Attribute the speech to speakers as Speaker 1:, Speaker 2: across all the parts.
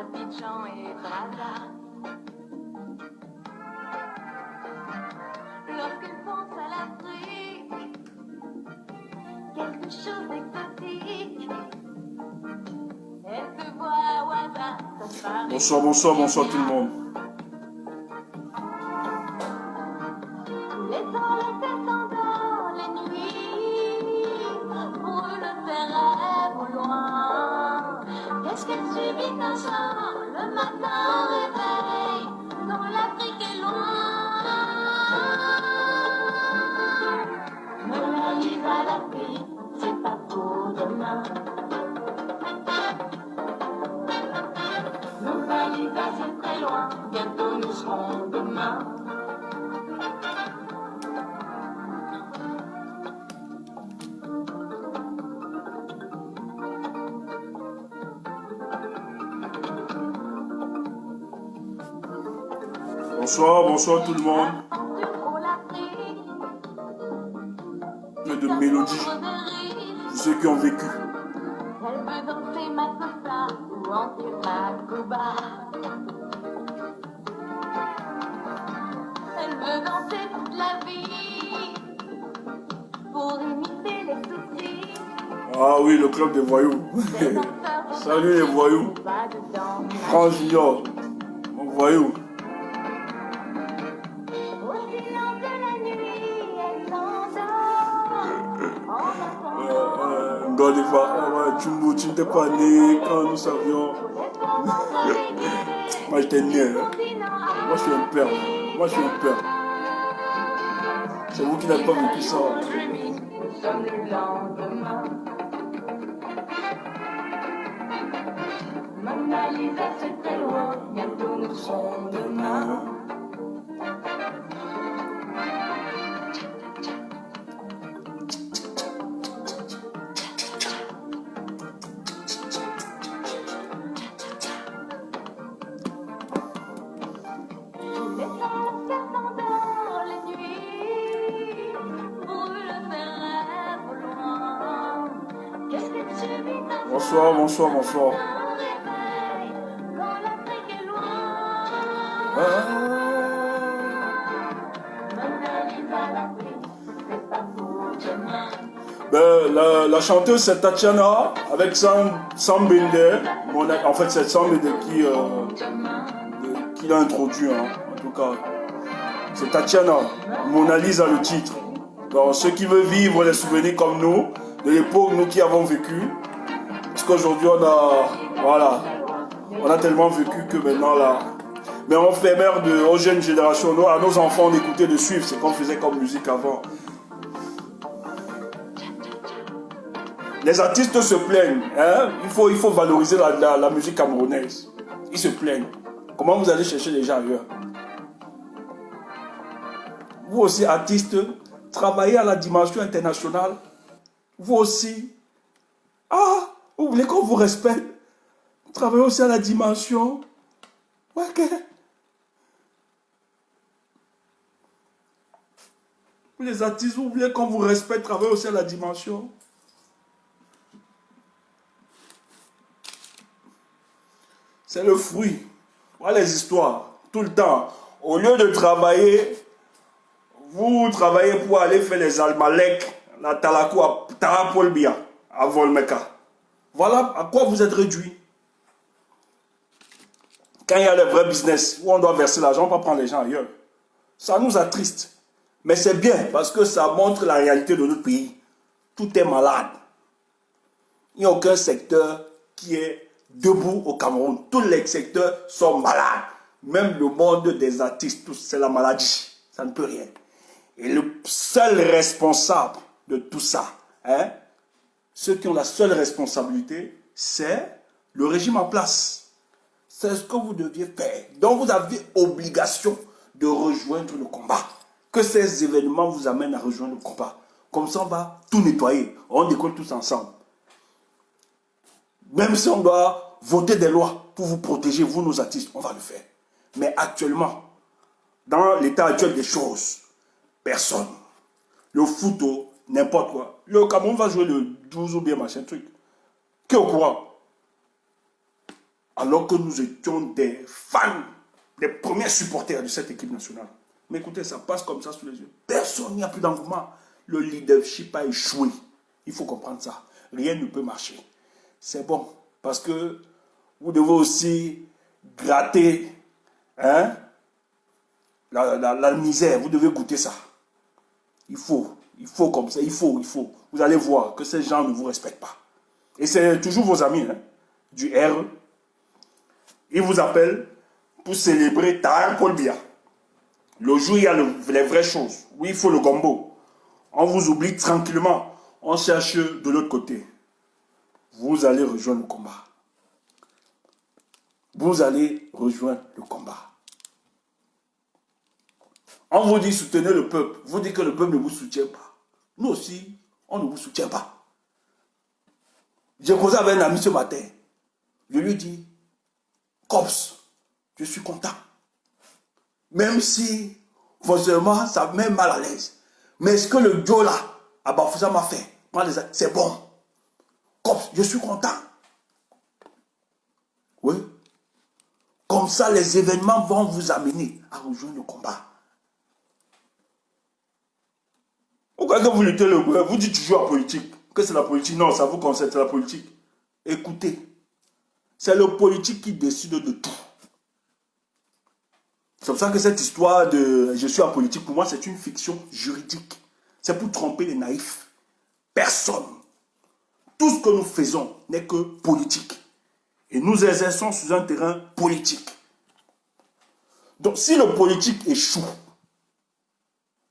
Speaker 1: Abidjan et Brazza. Lorsqu'il pense à l'Afrique, quelque chose d'exotique. Elle se voit à Ouaza,
Speaker 2: Bonsoir, bonsoir, bonsoir tout le monde.
Speaker 1: les soleils dans les nuits, brûle ses rêves au loin. Qu'est-ce qu'elle subit un chant le matin au réveil, quand l'Afrique est loin. Mona Lisa l'Afrique, c'est pas pour demain. Mona Lisa c'est très loin, bientôt nous serons demain.
Speaker 2: Bonsoir, bonsoir tout le monde. Plein de mélodies. Tous ceux qui ont vécu.
Speaker 1: Elle veut danser Makossa ou Antimakuba. Elle veut danser toute la vie pour imiter les soucis.
Speaker 2: Ah oui, le club des voyous. Salut les voyous. Franck Junior, mon voyou.
Speaker 1: Au silence de la nuit, elle s'endort.
Speaker 2: Godiva, tu n'étais pas né quand nous savions. Moi j'étais né. Hein. Moi je suis un père. Moi je suis un père. C'est vous qui n'avez pas vécu ça.
Speaker 1: Nous sommes le lendemain. Mona Lisa c'est très loin, bientôt nous serons demain. Les soleils s'endorment les nuits, brûlent ses rêves au loin. Qu'est-ce que tu vis dans
Speaker 2: Bonsoir, bonsoir, bonsoir.
Speaker 1: un réveil, quand l'Afrique est loin? Mona Lisa l'Afrique, c'est pas pour demain.
Speaker 2: Ben, la chanteuse c'est Tatiana avec Sam Bender. En fait c'est Sam Bender qui l'a introduit hein, en tout cas. C'est Tatiana, Mona Lisa le titre. Donc ceux qui veulent vivre les souvenirs comme nous, de l'époque nous qui avons vécu. Parce qu'aujourd'hui on a tellement vécu que maintenant là. Mais on fait merde aux jeunes générations, à nos enfants d'écouter, de suivre ce qu'on faisait comme musique avant. Les artistes se plaignent, hein? Il faut valoriser la musique camerounaise. Ils se plaignent. Comment vous allez chercher les gens ailleurs? Vous aussi, artistes, travaillez à la dimension internationale. Vous aussi. Ah, vous voulez qu'on vous respecte? Travaillez aussi à la dimension. Ok. Vous les artistes, vous voulez qu'on vous respecte, travaillez aussi à la dimension. C'est le fruit. Voilà les histoires. Tout le temps. Au lieu de travailler, vous travaillez pour aller faire les almalek, la talakou à Tarapolbia, à Volmeka. Voilà à quoi vous êtes réduit. Quand il y a le vrai business, où on doit verser l'argent, on va prendre les gens ailleurs. Ça nous attriste. Mais c'est bien, parce que ça montre la réalité de notre pays. Tout est malade. Il n'y a aucun secteur qui est debout au Cameroun. Tous les secteurs sont malades. Même le monde des artistes, c'est la maladie. Ça ne peut rien. Et le seul responsable de tout ça, hein, ceux qui ont la seule responsabilité, c'est le régime en place. C'est ce que vous deviez faire. Donc vous avez obligation de rejoindre le combat. Que ces événements vous amènent à rejoindre le combat. Comme ça, on va tout nettoyer. On décolle tous ensemble. Même si on doit voter des lois pour vous protéger, vous, nos artistes, on va le faire. Mais actuellement, dans l'état actuel des choses, personne. Le foot, n'importe quoi. Le Cameroun va jouer le 12 ou bien machin truc. Qui est au courant? alors que nous étions des fans, des premiers supporters de cette équipe nationale. Mais écoutez, ça passe comme ça sous les yeux. Personne n'y a plus d'engouement. Le leadership a échoué. Il faut comprendre ça. Rien ne peut marcher. C'est bon, parce que vous devez aussi gratter la misère. Vous devez goûter ça. Il faut comme ça, il faut. Vous allez voir que ces gens ne vous respectent pas. Et c'est toujours vos amis du RE. Ils vous appellent pour célébrer Tahar Paul Biya. Le jour où il y a les vraies choses, où il faut le gombo, on vous oublie tranquillement. On cherche de l'autre côté. Vous allez rejoindre le combat. Vous allez rejoindre le combat. On vous dit soutenez le peuple. Vous dites que le peuple ne vous soutient pas. Nous aussi, on ne vous soutient pas. J'ai causé avec un ami ce matin. Je lui dis, Cops, je suis content. Même si, forcément, ça me met mal à l'aise. Mais ce que le Joe là, à Bafoussa m'a fait, c'est bon. Cops, je suis content. Oui. Comme ça, les événements vont vous amener à rejoindre le combat. Pourquoi que vous luttez le gouvernement? Vous dites toujours la politique. Que c'est la politique? Non, ça vous concerne, c'est la politique. Écoutez, c'est le politique qui décide de tout. C'est pour ça que cette histoire de je suis en politique, pour moi, c'est une fiction juridique. C'est pour tromper les naïfs. Personne. Tout ce que nous faisons n'est que politique. Et nous exerçons sur un terrain politique. Donc, si le politique échoue,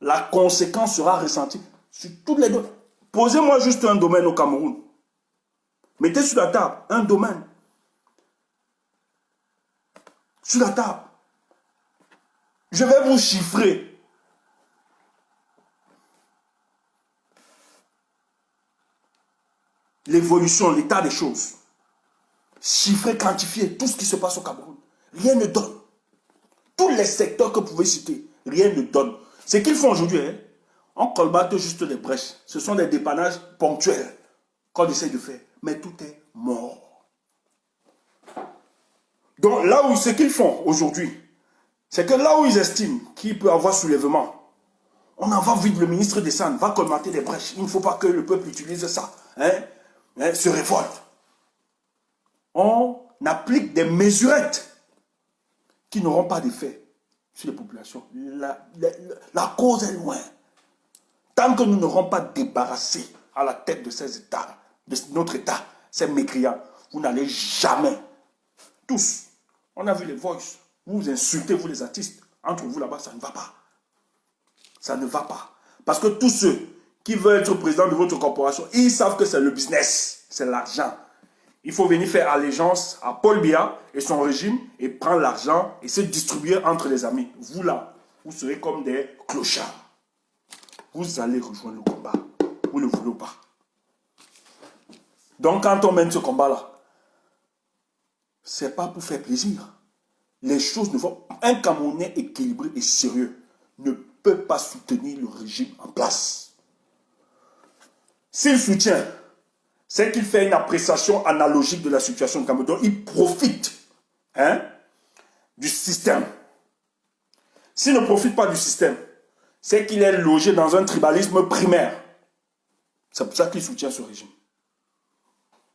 Speaker 2: la conséquence sera ressentie sur toutes les domaines. Posez-moi juste un domaine au Cameroun. Mettez sur la table un domaine. Sur la table. Je vais vous chiffrer. L'évolution, l'état des choses. Chiffrer, quantifier tout ce qui se passe au Cameroun. Rien ne donne. Tous les secteurs que vous pouvez citer, rien ne donne. Ce qu'ils font aujourd'hui, on colmate juste les brèches. Ce sont des dépannages ponctuels qu'on essaie de faire. Mais tout est mort. Donc là où ce qu'ils font aujourd'hui, c'est que là où ils estiment qu'il peut y avoir soulèvement, on en va vite, le ministre des Sangs va colmater les brèches. Il ne faut pas que le peuple utilise ça. Se révolte. On applique des mesurettes qui n'auront pas d'effet sur les populations. La cause est loin. Tant que nous n'aurons pas débarrassé à la tête de ces États, de notre État, ces mécréants, vous n'allez jamais, tous, on a vu les voices, vous insultez, vous les artistes, entre vous là-bas, ça ne va pas. Ça ne va pas. Parce que tous ceux qui veulent être président de votre corporation, ils savent que c'est le business, c'est l'argent. Il faut venir faire allégeance à Paul Biya et son régime et prendre l'argent et se distribuer entre les amis. Vous là, vous serez comme des clochards. Vous allez rejoindre le combat. Vous ne voulez pas. Donc quand on mène ce combat-là, c'est pas pour faire plaisir. Les choses ne vont... Un Camerounais équilibré et sérieux ne peut pas soutenir le régime en place. S'il soutient, c'est qu'il fait une appréciation analogique de la situation du Cameroun. Donc, il profite du système. S'il ne profite pas du système, c'est qu'il est logé dans un tribalisme primaire. C'est pour ça qu'il soutient ce régime.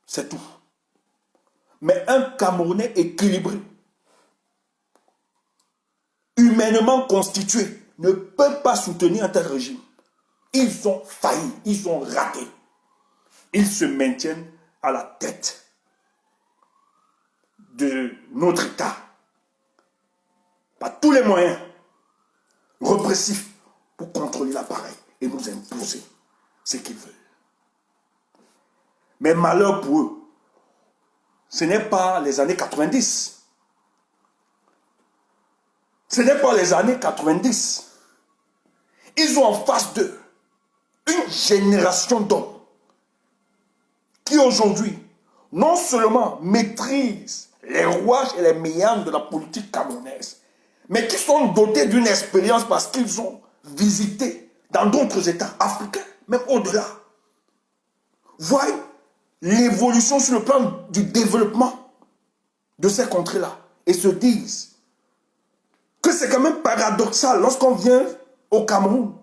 Speaker 2: C'est tout. Mais un Camerounais équilibré, humainement constitué, ne peut pas soutenir un tel régime. Ils ont failli, ils ont raté. Ils se maintiennent à la tête de notre État. Par tous les moyens répressifs pour contrôler l'appareil et nous imposer ce qu'ils veulent. Mais malheur pour eux, ce n'est pas les années 90. Ce n'est pas les années 90. Ils ont en face d'eux une génération d'hommes qui aujourd'hui, non seulement maîtrisent les rouages et les méandres de la politique camerounaise, mais qui sont dotés d'une expérience parce qu'ils ont visité dans d'autres États africains, même au-delà. Voyez l'évolution sur le plan du développement de ces contrées-là et se disent que c'est quand même paradoxal lorsqu'on vient au Cameroun,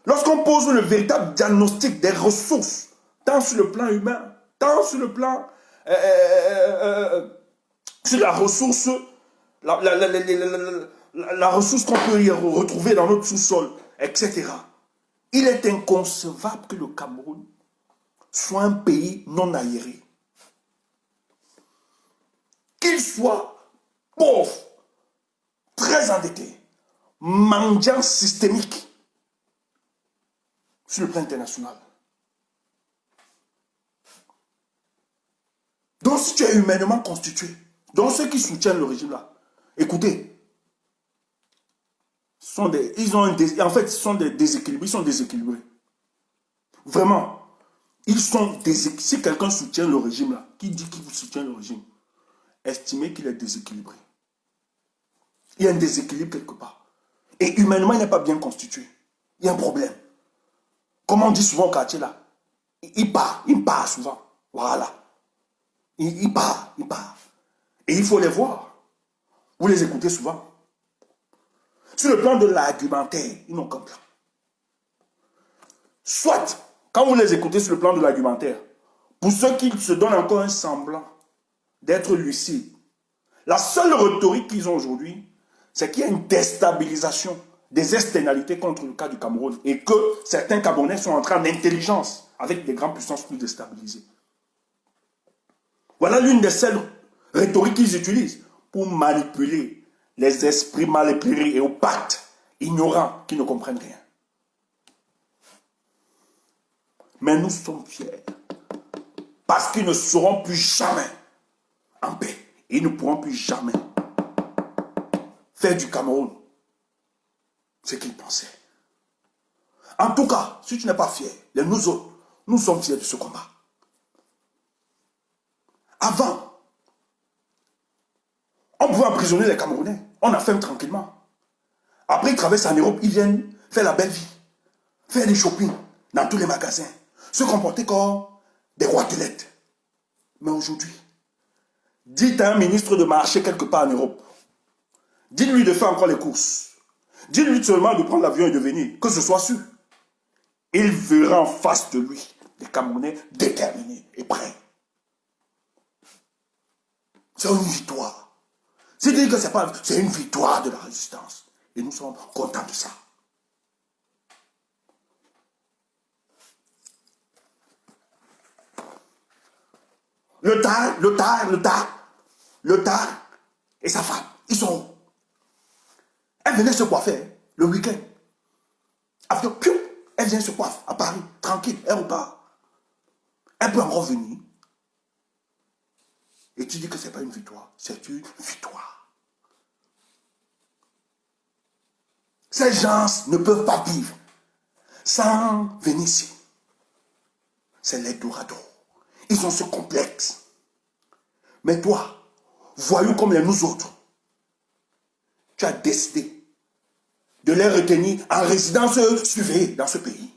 Speaker 2: lorsqu'on pose le véritable diagnostic des ressources, tant sur le plan humain, tant sur le plan, sur la ressource, la ressource qu'on peut y retrouver dans notre sous-sol, etc. Il est inconcevable que le Cameroun soit un pays non aéré. Qu'il soit pauvre, très endetté, mendiant systémique sur le plan international. Donc si tu es humainement constitué, donc ceux qui soutiennent le régime là, écoutez, en fait, ce sont des déséquilibrés, ils sont déséquilibrés. Vraiment, ils sont déséquilibrés. Si quelqu'un soutient le régime là, qui dit qu'il soutient le régime, estimez qu'il est déséquilibré. Il y a un déséquilibre quelque part. Et humainement, il n'est pas bien constitué. Il y a un problème. Comme on dit souvent au quartier là, il part souvent. Voilà. Il part. Et il faut les voir. Vous les écoutez souvent. Sur le plan de l'argumentaire, ils n'ont qu'un plan. Soit, quand vous les écoutez sur le plan de l'argumentaire, pour ceux qui se donnent encore un semblant d'être lucides, la seule rhétorique qu'ils ont aujourd'hui, c'est qu'il y a une déstabilisation des externalités contre le cas du Cameroun et que certains Camerounais sont entrés en intelligence avec des grandes puissances plus déstabilisées. Voilà l'une des seules rhétoriques qu'ils utilisent pour manipuler les esprits mal éclairés et opaques, ignorants, qui ne comprennent rien. Mais nous sommes fiers parce qu'ils ne seront plus jamais en paix. Ils ne pourront plus jamais faire du Cameroun ce qu'ils pensaient. En tout cas, si tu n'es pas fier, nous autres, nous sommes fiers de ce combat. Avant, on pouvait emprisonner les Camerounais. On a fait tranquillement. Après, ils traversent en Europe, ils viennent faire la belle vie. Faire des shopping dans tous les magasins. Se comporter comme des rois de lettres. Mais aujourd'hui, dites à un ministre de marcher quelque part en Europe. Dites-lui de faire encore les courses. Dites-lui seulement de prendre l'avion et de venir. Que ce soit sûr. Il verra en face de lui des Camerounais déterminés et prêts. C'est une victoire. C'est-à-dire que c'est une victoire de la résistance. Et nous sommes contents de ça. Le tard et sa femme, ils sont où? Elle venait se coiffer le week-end. Après, elle vient se coiffer à Paris, tranquille, elle repart. Elle peut encore venir. Et tu dis que ce n'est pas une victoire, c'est une victoire. Ces gens ne peuvent pas vivre sans venir ici. C'est l'Eldorado. Ils ont ce complexe. Mais toi, voyons comme nous autres, tu as décidé de les retenir en résidence surveillée dans ce pays.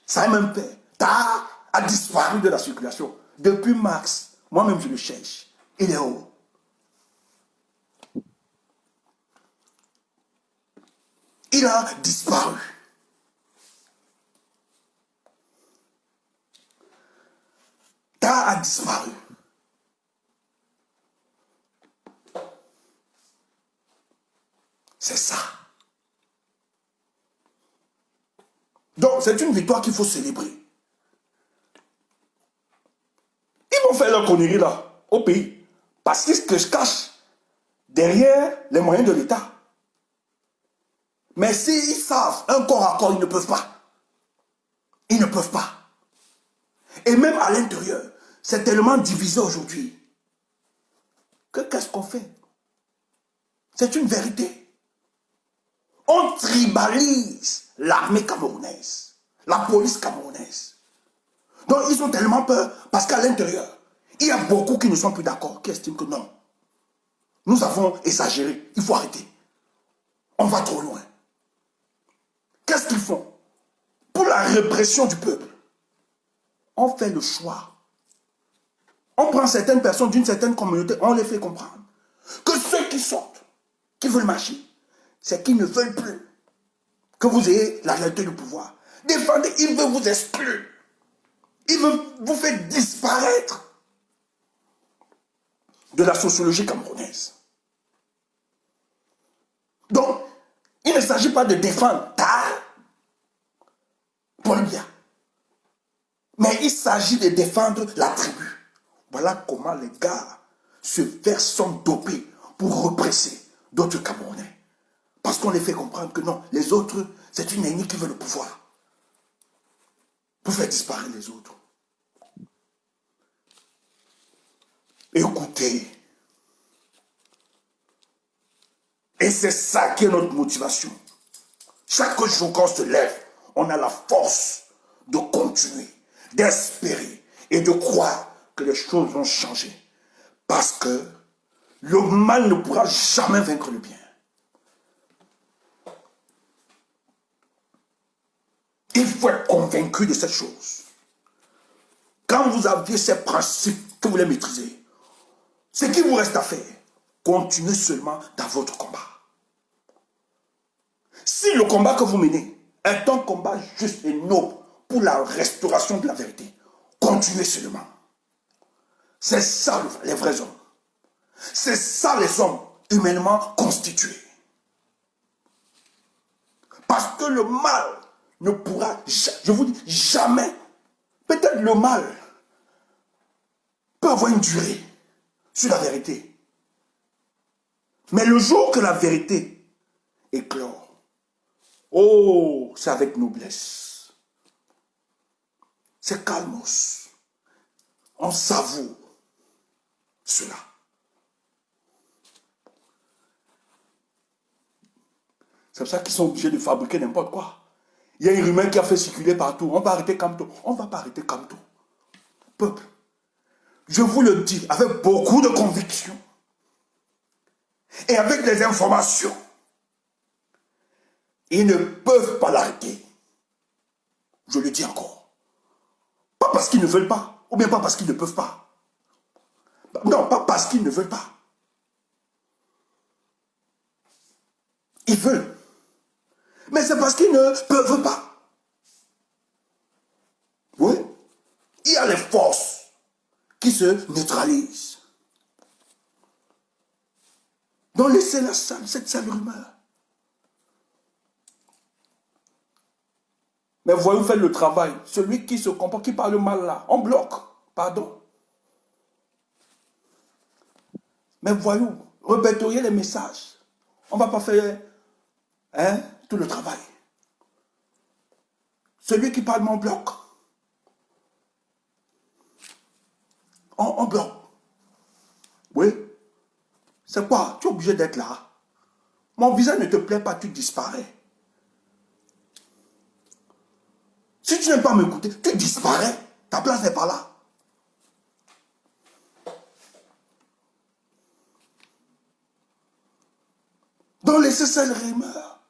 Speaker 2: Ça a même fait. T'as disparu de la circulation. Depuis mars, moi-même je le cherche. Il est où? Il a disparu. A disparu. C'est ça. Donc, c'est une victoire qu'il faut célébrer. Ils vont faire leur connerie là, au pays, parce qu'ils se cachent derrière les moyens de l'État. Mais s'ils savent un corps à corps, ils ne peuvent pas. Ils ne peuvent pas. Et même à l'intérieur, c'est tellement divisé aujourd'hui que qu'est-ce qu'on fait? C'est une vérité. On tribalise l'armée camerounaise, la police camerounaise. Donc ils ont tellement peur parce qu'à l'intérieur, il y a beaucoup qui ne sont plus d'accord, qui estiment que non. Nous avons exagéré, il faut arrêter. On va trop loin. Qu'est-ce qu'ils font? Pour la répression du peuple, on fait le choix. On prend certaines personnes d'une certaine communauté, on les fait comprendre que ceux qui sortent, qui veulent marcher, c'est qu'ils ne veulent plus que vous ayez la réalité du pouvoir. Défendez, ils veulent vous exclure. Ils veulent vous faire disparaître de la sociologie camerounaise. Donc, il ne s'agit pas de défendre Paul Biya, mais il s'agit de défendre la tribu. Voilà comment les gars se versent dopés pour represser d'autres Camerounais. Parce qu'on les fait comprendre que non, les autres, c'est une ennemi qui veut le pouvoir. Pour faire disparaître les autres. Écoutez. Et c'est ça qui est notre motivation. Chaque jour qu'on se lève, on a la force de continuer, d'espérer et de croire que les choses vont changer. Parce que le mal ne pourra jamais vaincre le bien. Il faut être convaincu de cette chose. Quand vous aviez ces principes que vous les maîtrisez, ce qui vous reste à faire, continuez seulement dans votre combat. Si le combat que vous menez est un combat juste et noble pour la restauration de la vérité, continuez seulement. C'est ça les vrais hommes. C'est ça les hommes humainement constitués. Parce que le mal ne pourra, je vous dis, jamais, peut-être le mal peut avoir une durée sur la vérité. Mais le jour que la vérité éclore, oh, c'est avec noblesse. C'est calmos. On savoure cela. C'est pour ça qu'ils sont obligés de fabriquer n'importe quoi. Il y a une rumeur qui a fait circuler partout. On va arrêter Kamto. On ne va pas arrêter Kamto. Peuple, je vous le dis avec beaucoup de conviction et avec des informations. Ils ne peuvent pas l'arrêter. Je le dis encore. Pas parce qu'ils ne veulent pas, ou bien pas parce qu'ils ne peuvent pas. Non, pas parce qu'ils ne veulent pas. Ils veulent. Mais c'est parce qu'ils ne peuvent pas. Oui. Il y a les forces qui se neutralisent. Donc laissez cette sale rumeur. Mais voyons faire le travail. Celui qui se comporte, qui parle mal là, on bloque. Pardon. Mais voyons, répertorier les messages. On ne va pas faire tout le travail. Celui qui parle mal, on bloque. On bloque. Oui. C'est quoi? Tu es obligé d'être là. Mon visage ne te plaît pas, tu disparais. Si tu n'aimes pas m'écouter, tu disparais. Ta place n'est pas là. Donc laissez cette rumeur.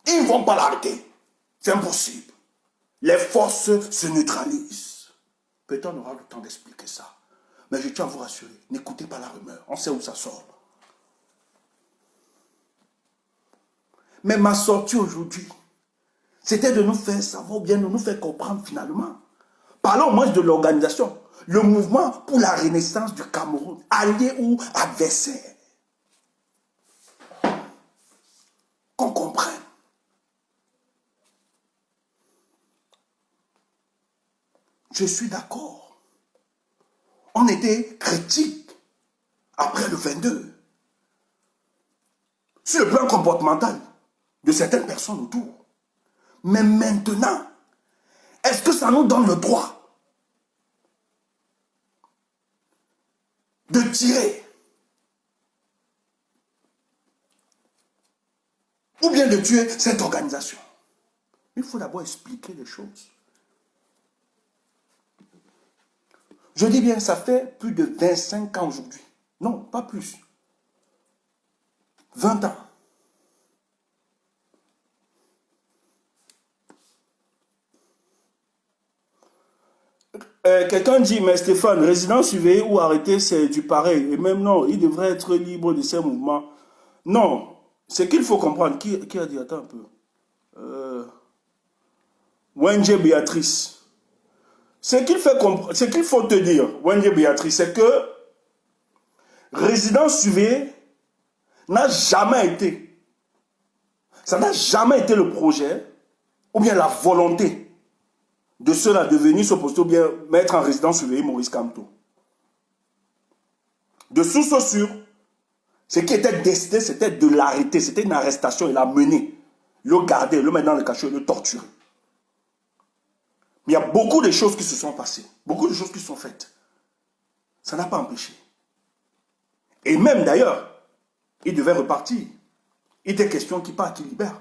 Speaker 2: Ils ne vont pas l'arrêter. C'est impossible. Les forces se neutralisent. Peut-être on aura le temps d'expliquer ça. Mais je tiens à vous rassurer, n'écoutez pas la rumeur. On sait où ça sort. Mais ma sortie aujourd'hui, c'était de nous faire savoir, ou bien de nous faire comprendre finalement. Parlons au moins de l'organisation. Le mouvement pour la renaissance du Cameroun, allié ou adversaire. Qu'on comprenne. Je suis d'accord. On était critique après le 22. Sur le plan comportemental de certaines personnes autour. Mais maintenant, est-ce que ça nous donne le droit de tirer ou bien de tuer cette organisation? Il faut d'abord expliquer les choses. Je dis bien, ça fait plus de 25 ans aujourd'hui. Non, pas plus. 20 ans. Quelqu'un dit, mais Stéphane, résident surveillé ou arrêté, c'est du pareil. Et même non, il devrait être libre de ses mouvements. Non, c'est qu'il faut comprendre. Qui a dit, attends un peu. Wendy Béatrice. Ce qu'il faut te dire, Wendy Béatrice, c'est que résidence surveillée n'a jamais été, ça n'a jamais été le projet ou bien la volonté de ceux-là de venir s'opposer ou bien mettre en résidence surveillée Maurice Kamto. De source sûre, ce qui était décidé, c'était de l'arrêter, c'était une arrestation, et la mener, le garder, le mettre dans le cachot, le torturer. Mais il y a beaucoup de choses qui se sont passées, beaucoup de choses qui sont faites. Ça n'a pas empêché. Et même d'ailleurs, il devait repartir. Il était question qu'il part, qu'il libère.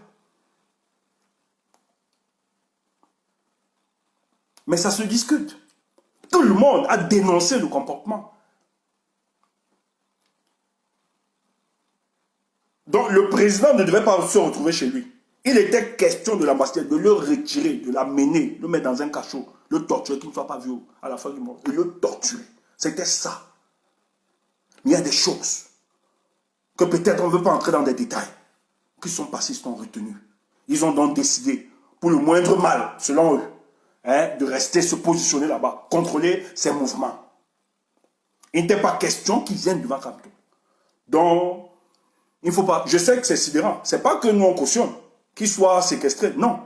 Speaker 2: Mais ça se discute. Tout le monde a dénoncé le comportement. Donc le président ne devait pas se retrouver chez lui. Il était question de l'ambassadeur, de le retirer, de l'amener, le mettre dans un cachot, le torturer, qu'il ne soit pas vu à la fin du monde, et le torturer. C'était ça. Mais il y a des choses que peut-être on ne veut pas entrer dans des détails, qui sont passés, sont retenus. Ils ont donc décidé, pour le moindre mal, selon eux, de rester se positionner là-bas, contrôler ses mouvements. Il n'était pas question qu'ils viennent devant Kamto. Donc, il ne faut pas... Je sais que c'est sidérant. Ce n'est pas que nous on cautionne qu'il soit séquestré, non.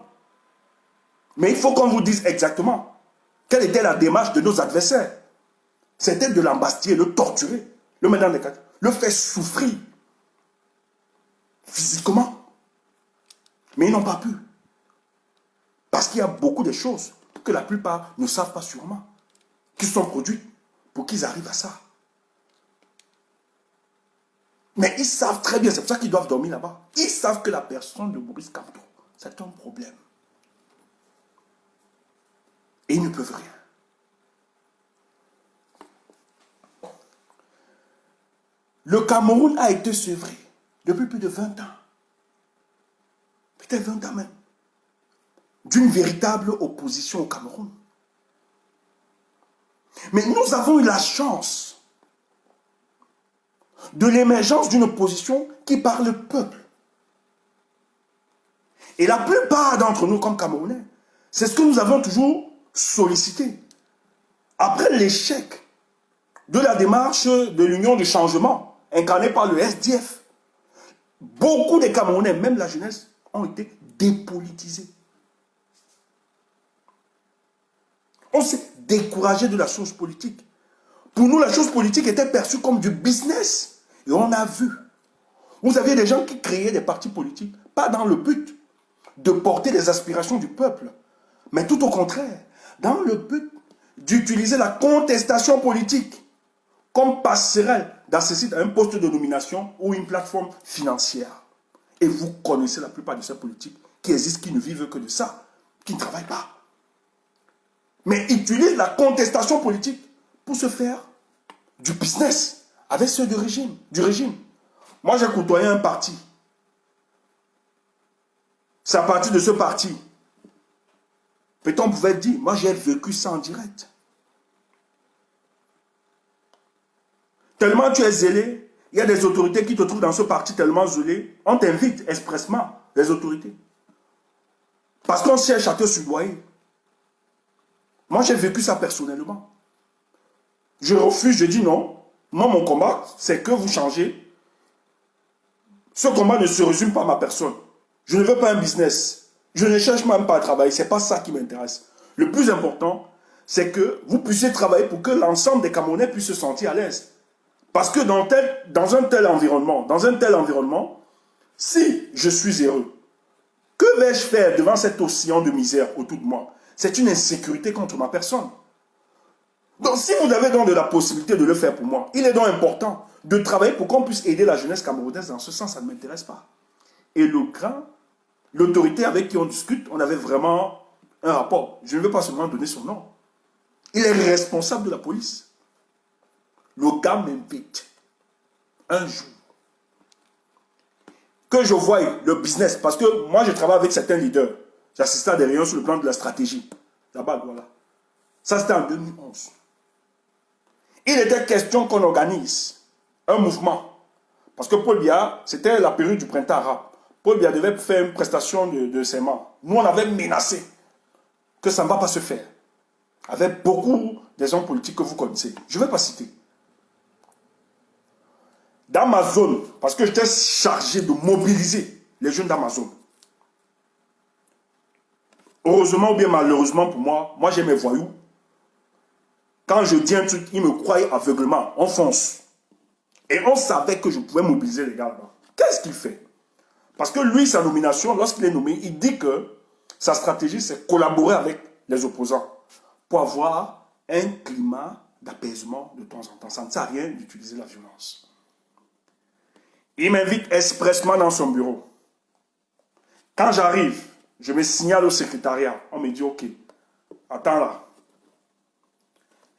Speaker 2: Mais il faut qu'on vous dise exactement quelle était la démarche de nos adversaires. C'était de l'embastiller, le torturer, le mettre dans les cadres, le faire souffrir physiquement. Mais ils n'ont pas pu. Parce qu'il y a beaucoup de choses que la plupart ne savent pas sûrement, qui sont produites pour qu'ils arrivent à ça. Mais ils savent très bien, c'est pour ça qu'ils doivent dormir là-bas. Ils savent que la personne de Maurice Kamto, c'est un problème. Et ils ne peuvent rien. Le Cameroun a été sevré depuis plus de 20 ans. Peut-être 20 ans même. D'une véritable opposition au Cameroun. Mais nous avons eu la chance de l'émergence d'une opposition qui parle le peuple. Et la plupart d'entre nous, comme Camerounais, c'est ce que nous avons toujours sollicité. Après l'échec de la démarche de l'Union du changement, incarnée par le SDF, beaucoup de Camerounais, même la jeunesse, ont été dépolitisés. On s'est découragé de la chose politique. Pour nous, la chose politique était perçue comme du business. Et on a vu. Vous aviez des gens qui créaient des partis politiques, pas dans le but de porter les aspirations du peuple, mais tout au contraire, dans le but d'utiliser la contestation politique comme passerelle d'accéder à un poste de nomination ou une plateforme financière. Et vous connaissez la plupart de ces politiques qui existent, qui ne vivent que de ça, qui ne travaillent pas. Mais utilisent la contestation politique pour se faire du business avec ceux du régime. Moi, j'ai côtoyé un parti. C'est à partir de ce parti. Peut-être on pouvait dire, moi j'ai vécu ça en direct. Tellement tu es zélé, il y a des autorités qui te trouvent dans ce parti tellement zélé, on t'invite expressement, les autorités. Parce qu'on cherche à te soudoyer. Moi j'ai vécu ça personnellement. Je refuse, je dis non. Moi mon combat, c'est que vous changez. Ce combat ne se résume pas à ma personne. Je ne veux pas un business. Je ne cherche même pas à travailler. Ce n'est pas ça qui m'intéresse. Le plus important, c'est que vous puissiez travailler pour que l'ensemble des Camerounais puissent se sentir à l'aise. Parce que dans un tel environnement, si je suis heureux, que vais-je faire devant cet océan de misère autour de moi? C'est une insécurité contre ma personne. Donc si vous avez donc de la possibilité de le faire pour moi, il est donc important de travailler pour qu'on puisse aider la jeunesse camerounaise dans ce sens, ça ne m'intéresse pas. Et l'autorité avec qui on discute, on avait vraiment un rapport. Je ne veux pas seulement donner son nom. Il est responsable de la police. Le gars m'invite un jour que je voie le business, parce que moi je travaille avec certains leaders. J'assiste à des réunions sur le plan de la stratégie. Là-bas, voilà. Ça, c'était en 2011. Il était question qu'on organise un mouvement. Parce que Paul Biya, c'était la période du printemps arabe. Paul Biya devait faire une prestation de serment. Nous, on avait menacé que ça ne va pas se faire. Avec beaucoup des hommes politiques que vous connaissez. Je ne vais pas citer. Dans ma zone, parce que j'étais chargé de mobiliser les jeunes dans ma zone. Heureusement ou bien malheureusement pour moi, moi j'ai mes voyous. Quand je dis un truc, ils me croient aveuglement. On fonce. Et on savait que je pouvais mobiliser les gars là. Qu'est-ce qu'il fait? Parce que lui, sa nomination, lorsqu'il est nommé, il dit que sa stratégie, c'est collaborer avec les opposants pour avoir un climat d'apaisement de temps en temps. Ça ne sert à rien d'utiliser la violence. Il m'invite expressement dans son bureau. Quand j'arrive, je me signale au secrétariat. On me dit, ok, attends là.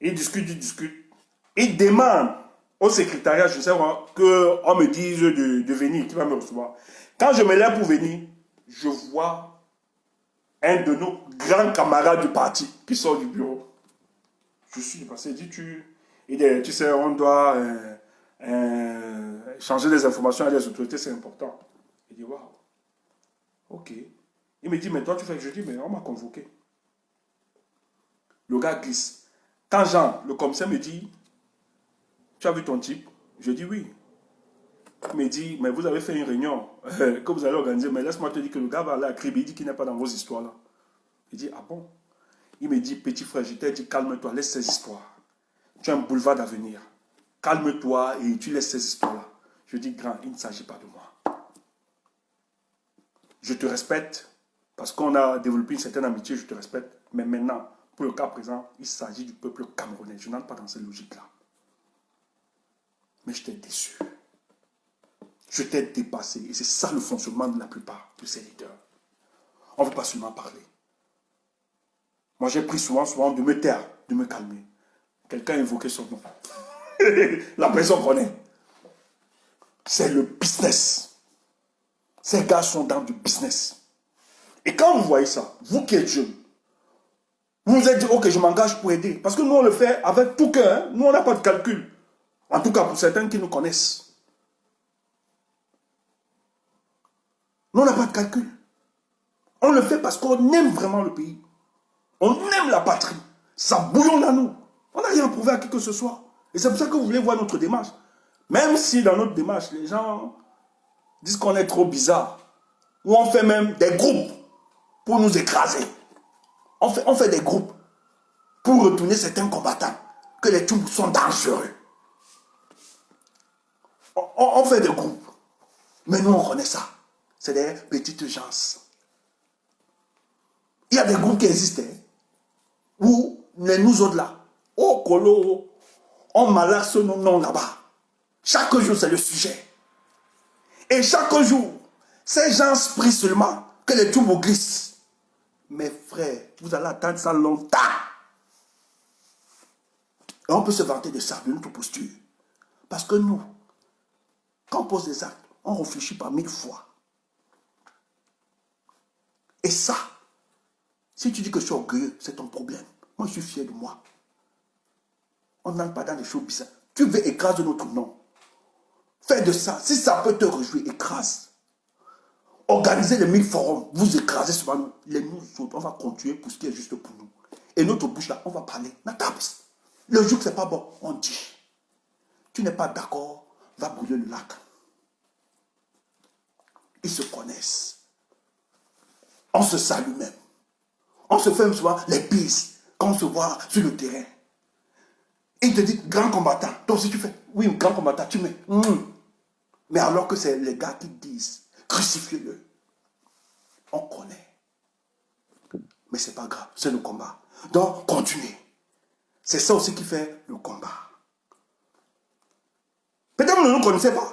Speaker 2: Il discute, il discute. Il demande au secrétariat, je sais qu'on me dise de venir, qui va me recevoir. Quand je me lève pour venir, je vois un de nos grands camarades du parti qui sort du bureau. Je suis passé, il dit, tu sais, on doit changer des informations à des autorités, c'est important. Il dit, waouh, ok. Il me dit, mais toi tu fais que je dis, mais on m'a convoqué. Le gars glisse. Quand Jean, le commissaire, me dit, tu as vu ton type? Je dis oui. Il me dit, mais vous avez fait une réunion que vous allez organiser, mais laisse-moi te dire que le gars va aller à Kribi, il dit qu'il n'est pas dans vos histoires là. Il dit, ah bon? Il me dit, petit frère, je t'ai dit, calme-toi, laisse ces histoires. Tu as un boulevard d'avenir. Calme-toi et tu laisses ces histoires-là. Je dis, grand, il ne s'agit pas de moi. Je te respecte parce qu'on a développé une certaine amitié, je te respecte. Mais maintenant, pour le cas présent, il s'agit du peuple camerounais. Je n'entre pas dans cette logique-là. Mais je t'ai déçu. Je t'ai dépassé. Et c'est ça le fonctionnement de la plupart de ces leaders. On ne veut pas seulement parler. Moi, j'ai pris souvent de me taire, de me calmer. Quelqu'un a invoqué son nom. La personne connaît. C'est le business. Ces gars sont dans du business. Et quand vous voyez ça, vous qui êtes jeunes, vous vous êtes dit, ok, je m'engage pour aider. Parce que nous, on le fait avec tout cœur. Hein? Nous, on n'a pas de calcul. En tout cas, pour certains qui nous connaissent. Nous, on n'a pas de calcul. On le fait parce qu'on aime vraiment le pays. On aime la patrie. Ça bouillonne à nous. On n'a rien à prouver à qui que ce soit. Et c'est pour ça que vous voulez voir notre démarche. Même si dans notre démarche, les gens disent qu'on est trop bizarre. Ou on fait même des groupes pour nous écraser. On fait des groupes pour retourner certains combattants. Que les Tchoumbous sont dangereux. On fait des groupes. Mais nous, on connaît ça. C'est des petites gens. Il y a des groupes qui existent. Où nous autres là, au Colo, on malaxe nos noms là-bas. Chaque jour, c'est le sujet. Et chaque jour, ces gens prient seulement que les Tchoumbous glissent. Mes frères, vous allez attendre ça longtemps. Et on peut se vanter de ça, de notre posture. Parce que nous, quand on pose des actes, on réfléchit pas 1000 fois. Et ça, si tu dis que je suis orgueilleux, c'est ton problème. Moi, je suis fier de moi. On n'entre pas dans les choses bizarres. Tu veux écraser notre nom. Fais de ça. Si ça peut te réjouir, écrase. Organisez les 1000 forums. Vous écrasez souvent nous. Les nous autres, on va continuer pour ce qui est juste pour nous. Et notre bouche là, on va parler. Le jour que c'est pas bon, on dit. Tu n'es pas d'accord, va brûler le lac. Ils se connaissent. On se salue même. On se fait même souvent les bises quand on se voit sur le terrain. Et il te dit, grand combattant. Donc si tu fais, oui, grand combattant, tu mets. Mais alors que c'est les gars qui disent, crucifiez-le. On connaît. Mais c'est pas grave, c'est le combat. Donc, continuez. C'est ça aussi qui fait le combat. Peut-être que vous ne nous connaissez pas.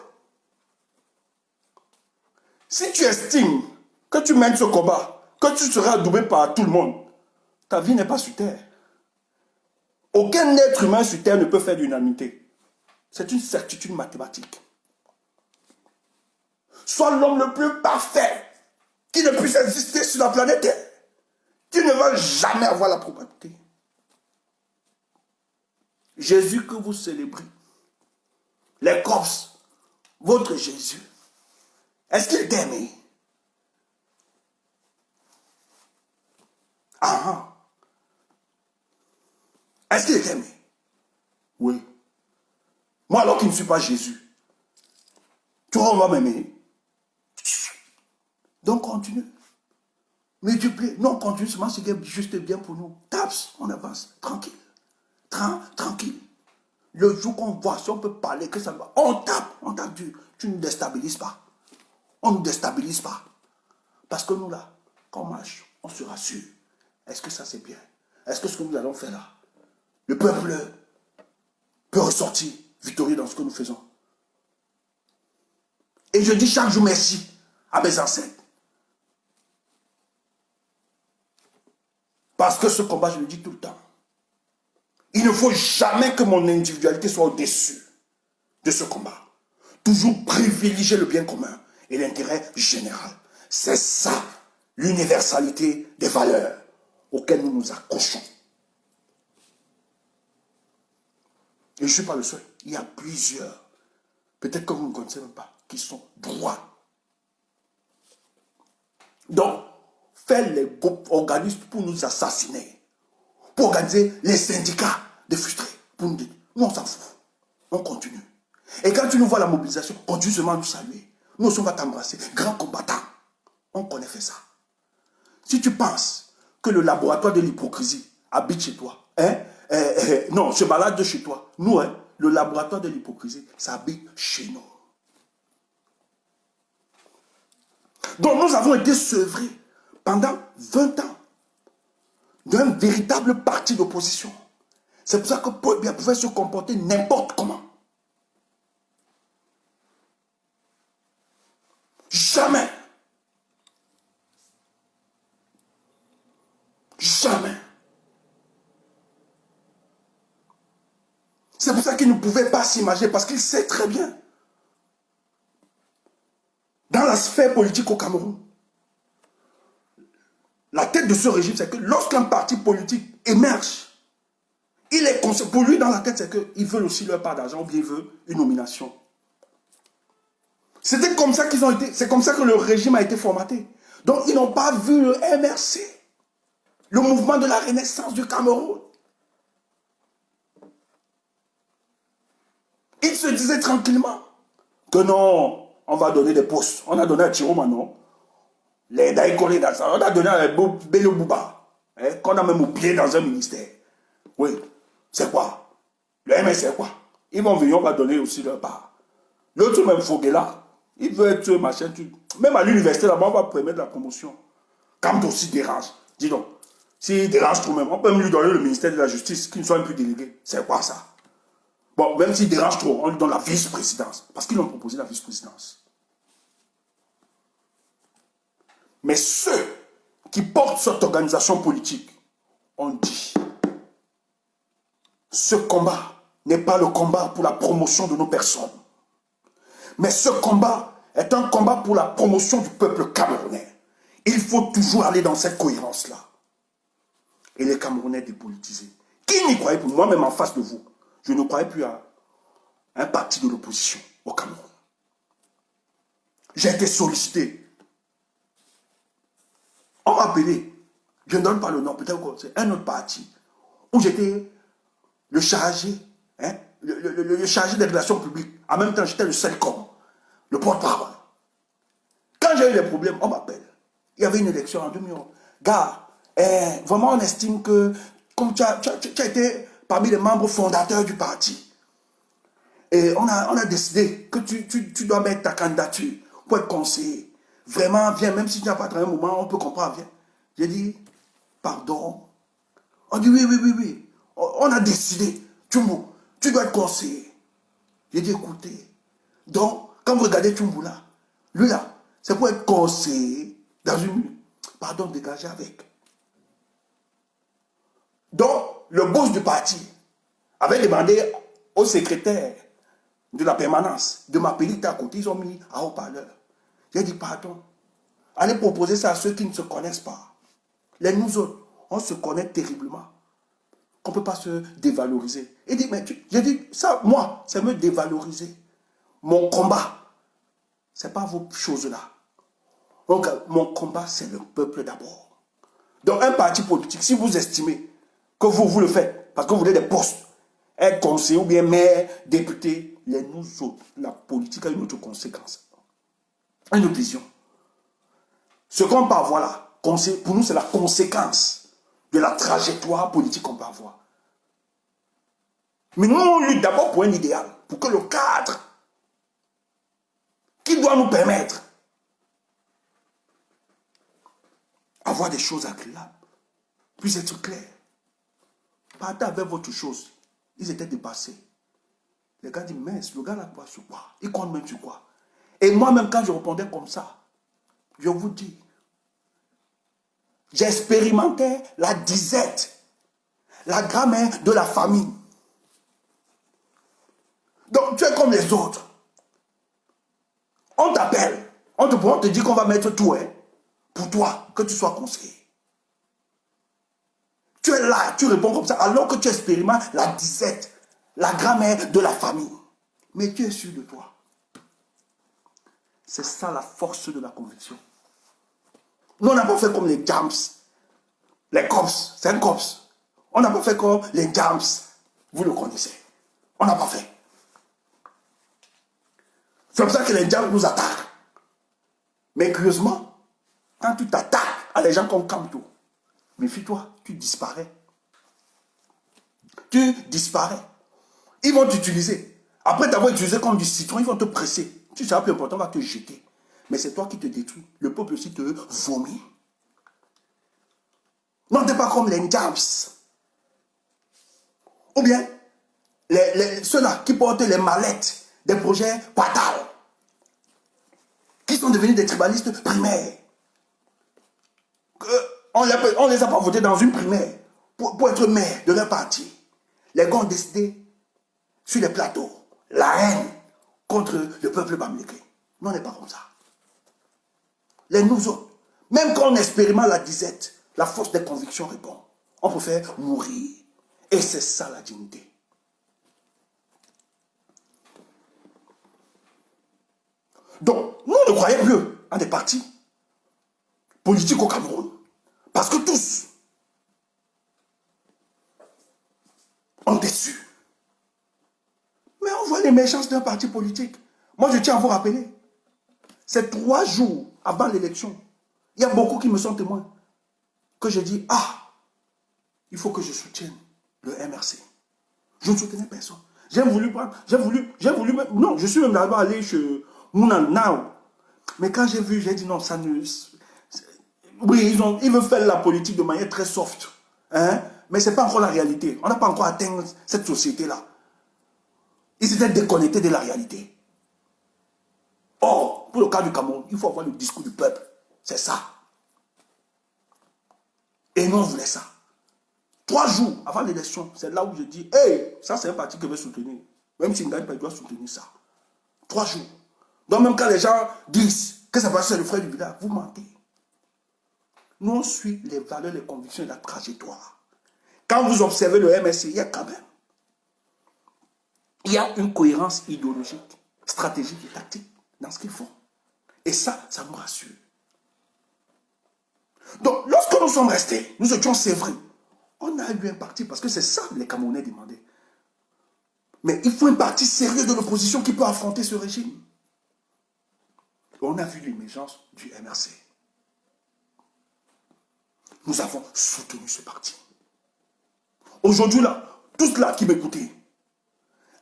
Speaker 2: Si tu estimes que tu mènes ce combat, que tu seras adoubé par tout le monde, ta vie n'est pas sur terre. Aucun être humain sur terre ne peut faire d'unanimité. C'est une certitude mathématique. Sois l'homme le plus parfait qui ne puisse exister sur la planète Terre. Tu ne vas jamais avoir la probabilité Jésus que vous célébrez, les corps, votre Jésus, est-ce qu'il t'aime? Ah, est-ce qu'il t'aime? Oui. Moi, alors qu'il ne suis pas Jésus, tu vois, on va m'aimer. Donc, continue. Multiplie. Non, continue seulement ce qui est juste et bien pour nous. Taps, on avance. Tranquille. Tranquille. Le jour qu'on voit, si on peut parler, que ça va, on tape dur. Tu ne nous déstabilises pas. On ne nous déstabilise pas. Parce que nous, là, quand on marche, on se rassure. Est-ce que ça, c'est bien? Est-ce que ce que nous allons faire là, le peuple peut ressortir victorieux dans ce que nous faisons? Et je dis chaque jour merci à mes ancêtres. Parce que ce combat, je le dis tout le temps. Il ne faut jamais que mon individualité soit au-dessus de ce combat. Toujours privilégier le bien commun et l'intérêt général. C'est ça, l'universalité des valeurs auxquelles nous nous accrochons. Et je ne suis pas le seul. Il y a plusieurs, peut-être que vous ne connaissez même pas, qui sont droits. Donc, faire les groupes organismes pour nous assassiner, pour organiser les syndicats de frustrés, pour nous dire, nous on s'en fout, on continue. Et quand tu nous vois la mobilisation, continue seulement à nous saluer. Nous aussi on va t'embrasser, grand combattant. On connaît fait ça. Si tu penses que le laboratoire de l'hypocrisie habite chez toi, non, se balade de chez toi, nous, le laboratoire de l'hypocrisie, ça habite chez nous. Donc nous avons été sevrés pendant 20 ans d'un véritable parti d'opposition. C'est pour ça que Paul Biya pouvait se comporter n'importe comment. Jamais. Jamais. C'est pour ça qu'il ne pouvait pas s'imaginer, parce qu'il sait très bien. Dans la sphère politique au Cameroun, la tête de ce régime, c'est que lorsqu'un parti politique émerge, il est conscient, pour lui dans la tête, c'est qu'ils veulent aussi leur part d'argent, ou bien ils veulent une nomination. C'était comme ça qu'ils ont été, c'est comme ça que le régime a été formaté. Donc ils n'ont pas vu le MRC, le mouvement de la renaissance du Cameroun. Ils se disaient tranquillement que non, on va donner des postes. On a donné à Thierry Manon, les Daïkoli, on a donné à Bello Bouba, qu'on a même oublié dans un ministère. Oui, c'est quoi? Le MS, c'est quoi? Ils vont venir, on va donner aussi leur part. L'autre même Foguela, il veut être machin, même à l'université là-bas, on va permettre la promotion. Quand aussi dérange, dis donc, s'il dérange trop même, on peut même lui donner le ministère de la Justice, qu'il ne soit plus délégué. C'est quoi ça? Bon, même s'il dérange trop, on lui donne la vice-présidence. Parce qu'ils ont proposé la vice-présidence. Mais ceux qui portent cette organisation politique ont dit, ce combat n'est pas le combat pour la promotion de nos personnes. Mais ce combat est un combat pour la promotion du peuple camerounais. Il faut toujours aller dans cette cohérence-là. Et les Camerounais dépolitisés. Qui n'y croyait plus? Moi-même en face de vous, je ne croyais plus à un parti de l'opposition au Cameroun. J'ai été sollicité. On m'a appelé, je ne donne pas le nom, peut-être que c'est un autre parti, où j'étais le chargé, le chargé des relations publiques. En même temps, j'étais le CELCOM, le porte-parole. Quand j'ai eu des problèmes, on m'appelle. Il y avait une élection en 2011. Gars, vraiment on estime que, comme tu as été parmi les membres fondateurs du parti, et on a décidé que tu dois mettre ta candidature pour être conseiller. Vraiment, viens, même si tu n'as pas travaillé un moment, on peut comprendre, viens. J'ai dit, pardon. On dit, oui. On a décidé, tu dois être conseiller. J'ai dit, écoutez, donc, quand vous regardez Tchumbu là, lui là, c'est pour être conseiller dans une... Pardon, dégagé avec. Donc, le boss du parti avait demandé au secrétaire de la permanence de m'appeler à côté, ils ont mis à haut-parleur. J'ai dit, pardon, allez proposer ça à ceux qui ne se connaissent pas. Les nous autres, on se connaît terriblement. qu'on ne peut pas se dévaloriser. Il dit, mais j'ai dit, ça, moi, c'est me dévaloriser. Mon combat, ce n'est pas vos choses-là. Donc, mon combat, c'est le peuple d'abord. Donc, un parti politique, si vous estimez que vous le faites, parce que vous voulez des postes, être conseiller ou bien maire, député, nous autres, la politique a une autre conséquence. Une autre vision. Ce qu'on peut avoir là, pour nous, c'est la conséquence de la trajectoire politique qu'on peut avoir. Mais nous, on lutte d'abord pour un idéal, pour que le cadre qui doit nous permettre d'avoir des choses agréables puisse être clair. Partez avec votre chose. Ils étaient dépassés. Les gars disent, mince, le gars là quoi sur quoi? Il compte même sur quoi? Et moi-même, quand je répondais comme ça, je vous dis, j'expérimentais la disette, la grammaire de la famille. Donc, tu es comme les autres. On t'appelle, on te dit qu'on va mettre tout, hein, pour toi, que tu sois conseiller. Tu es là, tu réponds comme ça, alors que tu expérimentes la disette, la grammaire de la famille. Mais tu es sûr de toi. C'est ça la force de la conviction. Nous, on n'a pas fait comme les jams, les cops, c'est un cops. On n'a pas fait comme les jams, vous le connaissez. On n'a pas fait. C'est pour ça que les jams nous attaquent. Mais curieusement, quand tu t'attaques à les gens comme Kamto, méfie-toi, tu disparais. Tu disparais. Ils vont t'utiliser. Après t'avoir utilisé comme du citron, ils vont te presser. Tu seras plus important, on va te jeter. Mais c'est toi qui te détruis. Le peuple aussi te vomit. Non, t'es pas comme les jams. Ou bien, ceux-là qui portent les mallettes des projets fatals, qui sont devenus des tribalistes primaires. On ne les a pas votés dans une primaire pour être maire de leur parti. Les gars ont décidé sur les plateaux la haine contre le peuple bamileke. Nous, on n'est pas comme ça. Les nous autres, même quand on expérimente la disette, la force des convictions répond. On peut faire mourir. Et c'est ça la dignité. Donc, nous ne croyons plus en des partis politiques au Cameroun. Parce que tous ont déçu. Mais on voit l'émergence d'un parti politique. Moi, je tiens à vous rappeler. C'est 3 jours avant l'élection. Il y a beaucoup qui me sont témoins. Que j'ai dit, il faut que je soutienne le MRC. Je ne soutenais personne. J'ai voulu, non, je suis même là-bas allé chez Mounan Now. Mais quand j'ai vu, j'ai dit non, ça ne... Oui, ils veulent faire la politique de manière très soft. Hein? Mais ce n'est pas encore la réalité. On n'a pas encore atteint cette société-là. Ils étaient déconnectés de la réalité. Or, pour le cas du Cameroun, il faut avoir le discours du peuple. C'est ça. Et nous, on voulait ça. 3 jours avant l'élection, c'est là où je dis, hey, ça c'est un parti que je vais soutenir. Même s'il ne gagne pas, il doit soutenir ça. 3 jours. Donc même quand les gens disent que ça va ser le frère du village, vous mentez. Nous, on suit les valeurs, les convictions et la trajectoire. Quand vous observez le MSC, il y a quand même. Il y a une cohérence idéologique, stratégique et tactique dans ce qu'ils font. Et ça, ça nous rassure. Donc, lorsque nous sommes restés, nous étions sévres. On a eu un parti parce que c'est ça que les Camerounais demandaient. Mais il faut un parti sérieux de l'opposition qui peut affronter ce régime. On a vu l'émergence du MRC. Nous avons soutenu ce parti. Aujourd'hui, là, tous là qui m'écoutez,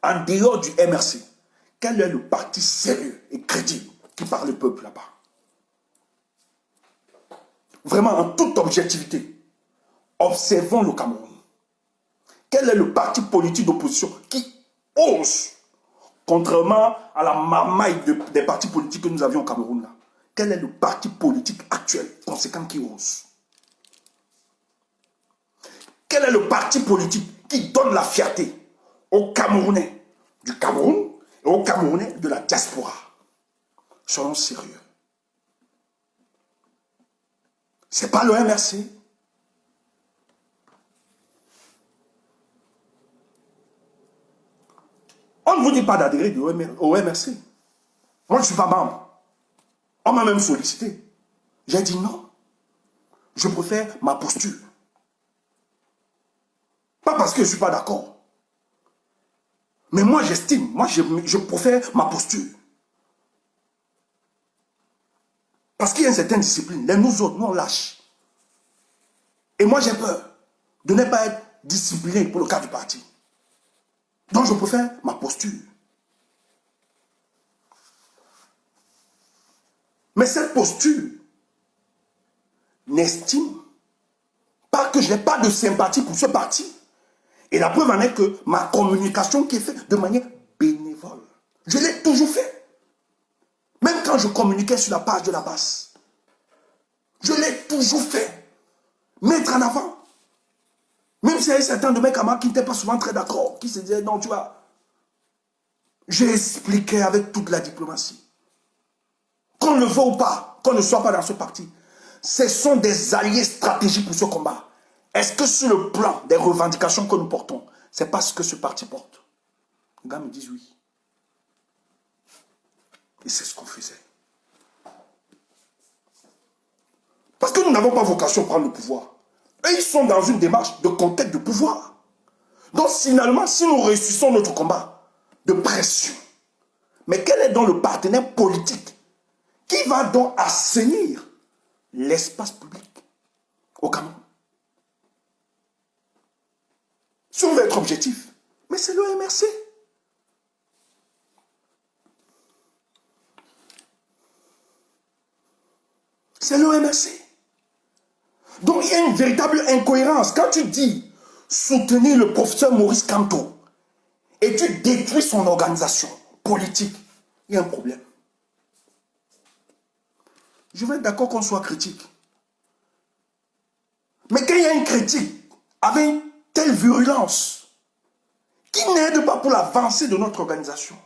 Speaker 2: en dehors du MRC, quel est le parti sérieux et crédible qui parle le peuple là-bas? Vraiment, en toute objectivité, observons le Cameroun. Quel est le parti politique d'opposition qui ose, contrairement à la marmaille des partis politiques que nous avions au Cameroun là, quel est le parti politique actuel, conséquent, qui ose? Quel est le parti politique qui donne la fierté aux Camerounais du Cameroun et aux Camerounais de la diaspora? Soyons sérieux. Ce n'est pas le MRC. On ne vous dit pas d'adhérer au MRC. Moi, je ne suis pas membre. On m'a même sollicité. J'ai dit non. Je préfère ma posture. Pas parce que je ne suis pas d'accord. Mais moi, j'estime. Moi, je préfère ma posture. Parce qu'il y a une certaine discipline. Nous autres, nous, on lâche. Et moi, j'ai peur de ne pas être discipliné pour le cas du parti. Donc, je préfère ma posture. Mais cette posture n'estime pas que je n'ai pas de sympathie pour ce parti. Et la preuve en est que ma communication qui est faite de manière bénévole, je l'ai toujours fait. Même quand je communiquais sur la page de la base, je l'ai toujours fait. Mettre en avant. Même s'il y a certains de mes camarades qui n'étaient pas souvent très d'accord, qui se disaient non, tu vois, j'ai expliqué avec toute la diplomatie. Qu'on le veut ou pas, qu'on ne soit pas dans ce parti, ce sont des alliés stratégiques pour ce combat. Est-ce que sur le plan des revendications que nous portons, c'est pas ce que ce parti porte? Les gars me disent oui. Et c'est ce qu'on faisait. Parce que nous n'avons pas vocation à prendre le pouvoir. Eux, ils sont dans une démarche de conquête de pouvoir. Donc finalement, si nous réussissons notre combat de pression, mais quel est donc le partenaire politique qui va donc assainir l'espace public au Cameroun? Si on veut être objectif, mais c'est le MRC. C'est le MRC. Donc il y a une véritable incohérence. Quand tu dis soutenir le professeur Maurice Kamto et tu détruis son organisation politique, il y a un problème. Je vais être d'accord qu'on soit critique. Mais quand il y a une critique avec une telle virulence qui n'aide pas pour l'avancée de notre organisation,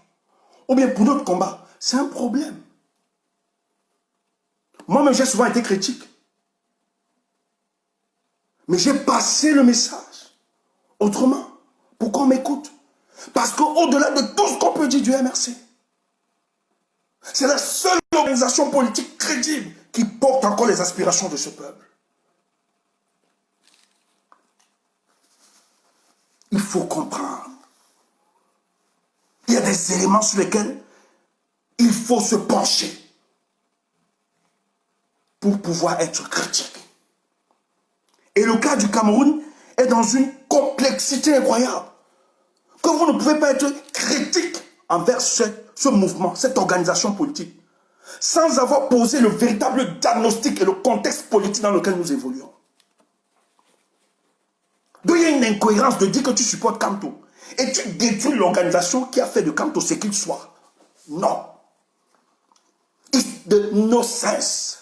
Speaker 2: ou bien pour notre combat, c'est un problème. Moi-même, j'ai souvent été critique. Mais j'ai passé le message autrement. Pourquoi on m'écoute? Parce qu'au-delà de tout ce qu'on peut dire du MRC, c'est la seule organisation politique crédible qui porte encore les aspirations de ce peuple. Il faut comprendre. Il y a des éléments sur lesquels il faut se pencher pour pouvoir être critique. Et le cas du Cameroun est dans une complexité incroyable. Que vous ne pouvez pas être critique envers ce mouvement, cette organisation politique, sans avoir posé le véritable diagnostic et le contexte politique dans lequel nous évoluons. Donc il y a une incohérence de dire que tu supportes Kamto et tu détruis l'organisation qui a fait de Kamto ce qu'il soit. Non. It's the no sense.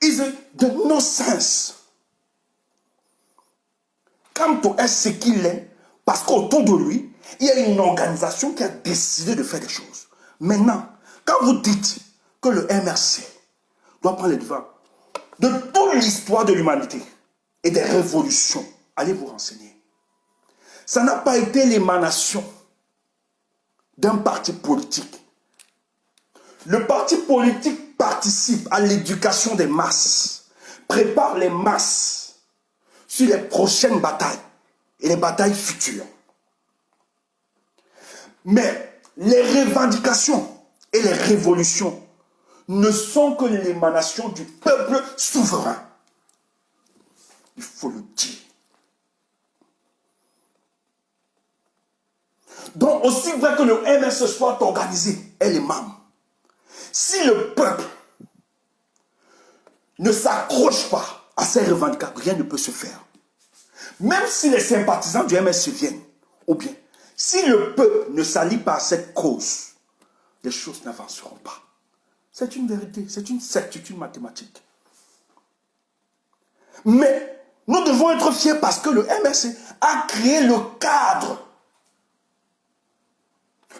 Speaker 2: It's the no sense. Kamto est ce qu'il est parce qu'autour de lui, il y a une organisation qui a décidé de faire des choses. Maintenant, quand vous dites que le MRC doit prendre les devants de toute l'histoire de l'humanité et des révolutions, allez vous renseigner. Ça n'a pas été l'émanation d'un parti politique. Le parti politique participe à l'éducation des masses, prépare les masses sur les prochaines batailles et les batailles futures. Mais les revendications et les révolutions ne sont que l'émanation du peuple souverain. Il faut le dire. Donc, aussi vrai que le MRC soit organisé, et les membres, si le peuple ne s'accroche pas à ces revendications, rien ne peut se faire. Même si les sympathisants du MRC viennent, ou bien, si le peuple ne s'allie pas à cette cause, les choses n'avanceront pas. C'est une vérité, c'est une certitude mathématique. Mais nous devons être fiers parce que le MRC a créé le cadre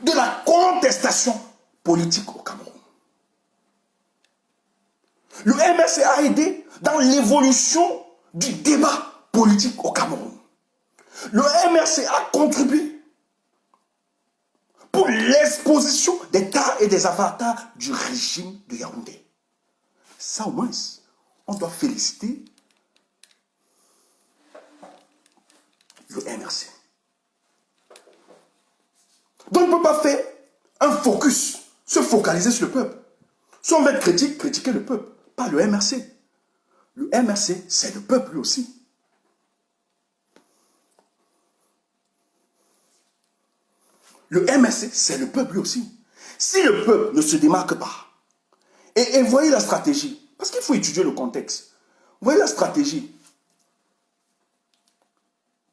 Speaker 2: de la contestation politique au Cameroun. Le MRC a aidé dans l'évolution du débat politique au Cameroun. Le MRC a contribué pour l'exposition des cas et des avatars du régime de Yaoundé. Ça au moins, on doit féliciter le MRC. Donc on ne peut pas faire un focus, se focaliser sur le peuple. Si on veut être critique, critiquer le peuple, pas le MRC. Le MRC, c'est le peuple lui aussi. Le MRC, c'est le peuple lui aussi. Si le peuple ne se démarque pas, et voyez la stratégie, parce qu'il faut étudier le contexte. Voyez la stratégie.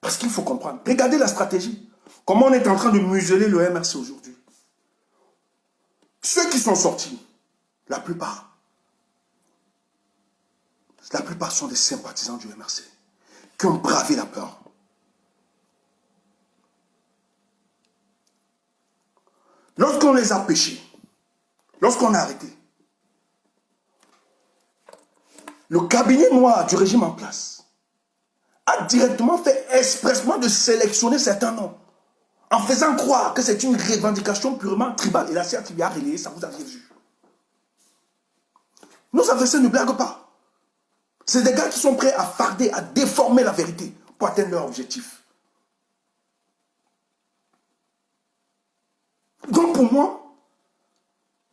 Speaker 2: Parce qu'il faut comprendre. Regardez la stratégie. Comment on est en train de museler le MRC aujourd'hui. Ceux qui sont sortis, la plupart sont des sympathisants du MRC, qui ont bravé la peur. Lorsqu'on les a pêchés, lorsqu'on a arrêté, le cabinet noir du régime en place a directement fait expressement de sélectionner certains noms, en faisant croire que c'est une revendication purement tribale. Et la CRTV lui a relayé, ça vous a vu. Nos adversaires ne blaguent pas. C'est des gars qui sont prêts à farder, à déformer la vérité pour atteindre leur objectif. Donc pour moi,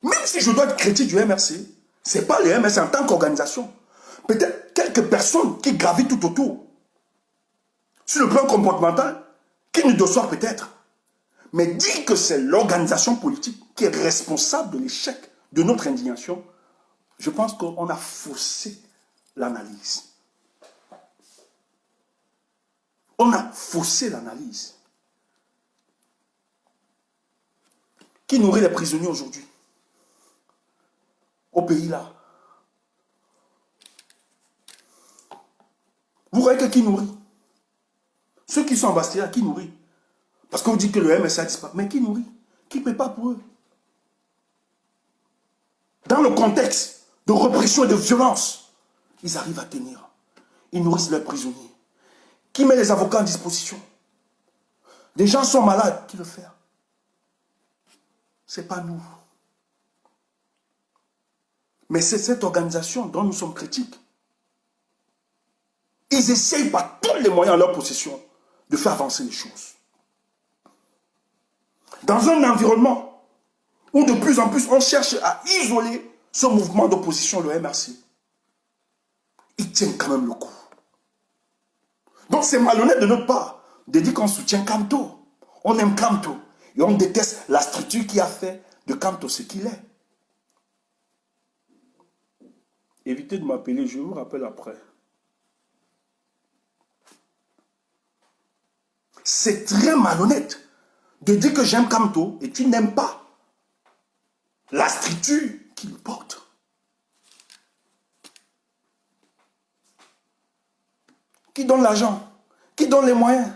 Speaker 2: même si je dois être critique du MRC, ce n'est pas le MRC en tant qu'organisation. Peut-être quelques personnes qui gravitent tout autour. Sur le plan comportemental, qui nous doivent peut-être. Mais dire que c'est l'organisation politique qui est responsable de l'échec de notre indignation, je pense qu'on a faussé l'analyse. On a faussé l'analyse. Qui nourrit les prisonniers aujourd'hui? Au pays là. Vous voyez que qui nourrit? Ceux qui sont en Bastille, qui nourrit? Parce qu'on dit que le MSA a disparu. Mais qui nourrit? Qui ne paie pas pour eux? Dans le contexte de répression et de violence, ils arrivent à tenir. Ils nourrissent leurs prisonniers. Qui met les avocats en disposition? Des gens sont malades, qui le fait? Ce n'est pas nous. Mais c'est cette organisation dont nous sommes critiques. Ils essayent par tous les moyens en leur possession de faire avancer les choses. Dans un environnement où de plus en plus on cherche à isoler ce mouvement d'opposition, le MRC, ils tiennent quand même le coup. Donc c'est malhonnête de notre part de dire qu'on soutient Kamto. On aime Kamto et on déteste la structure qui a fait de Kamto ce qu'il est. Évitez de m'appeler, je vous rappelle après. C'est très malhonnête de dire que j'aime Kamto et tu n'aimes pas la structure qui le porte. Qui donne l'argent? Qui donne les moyens?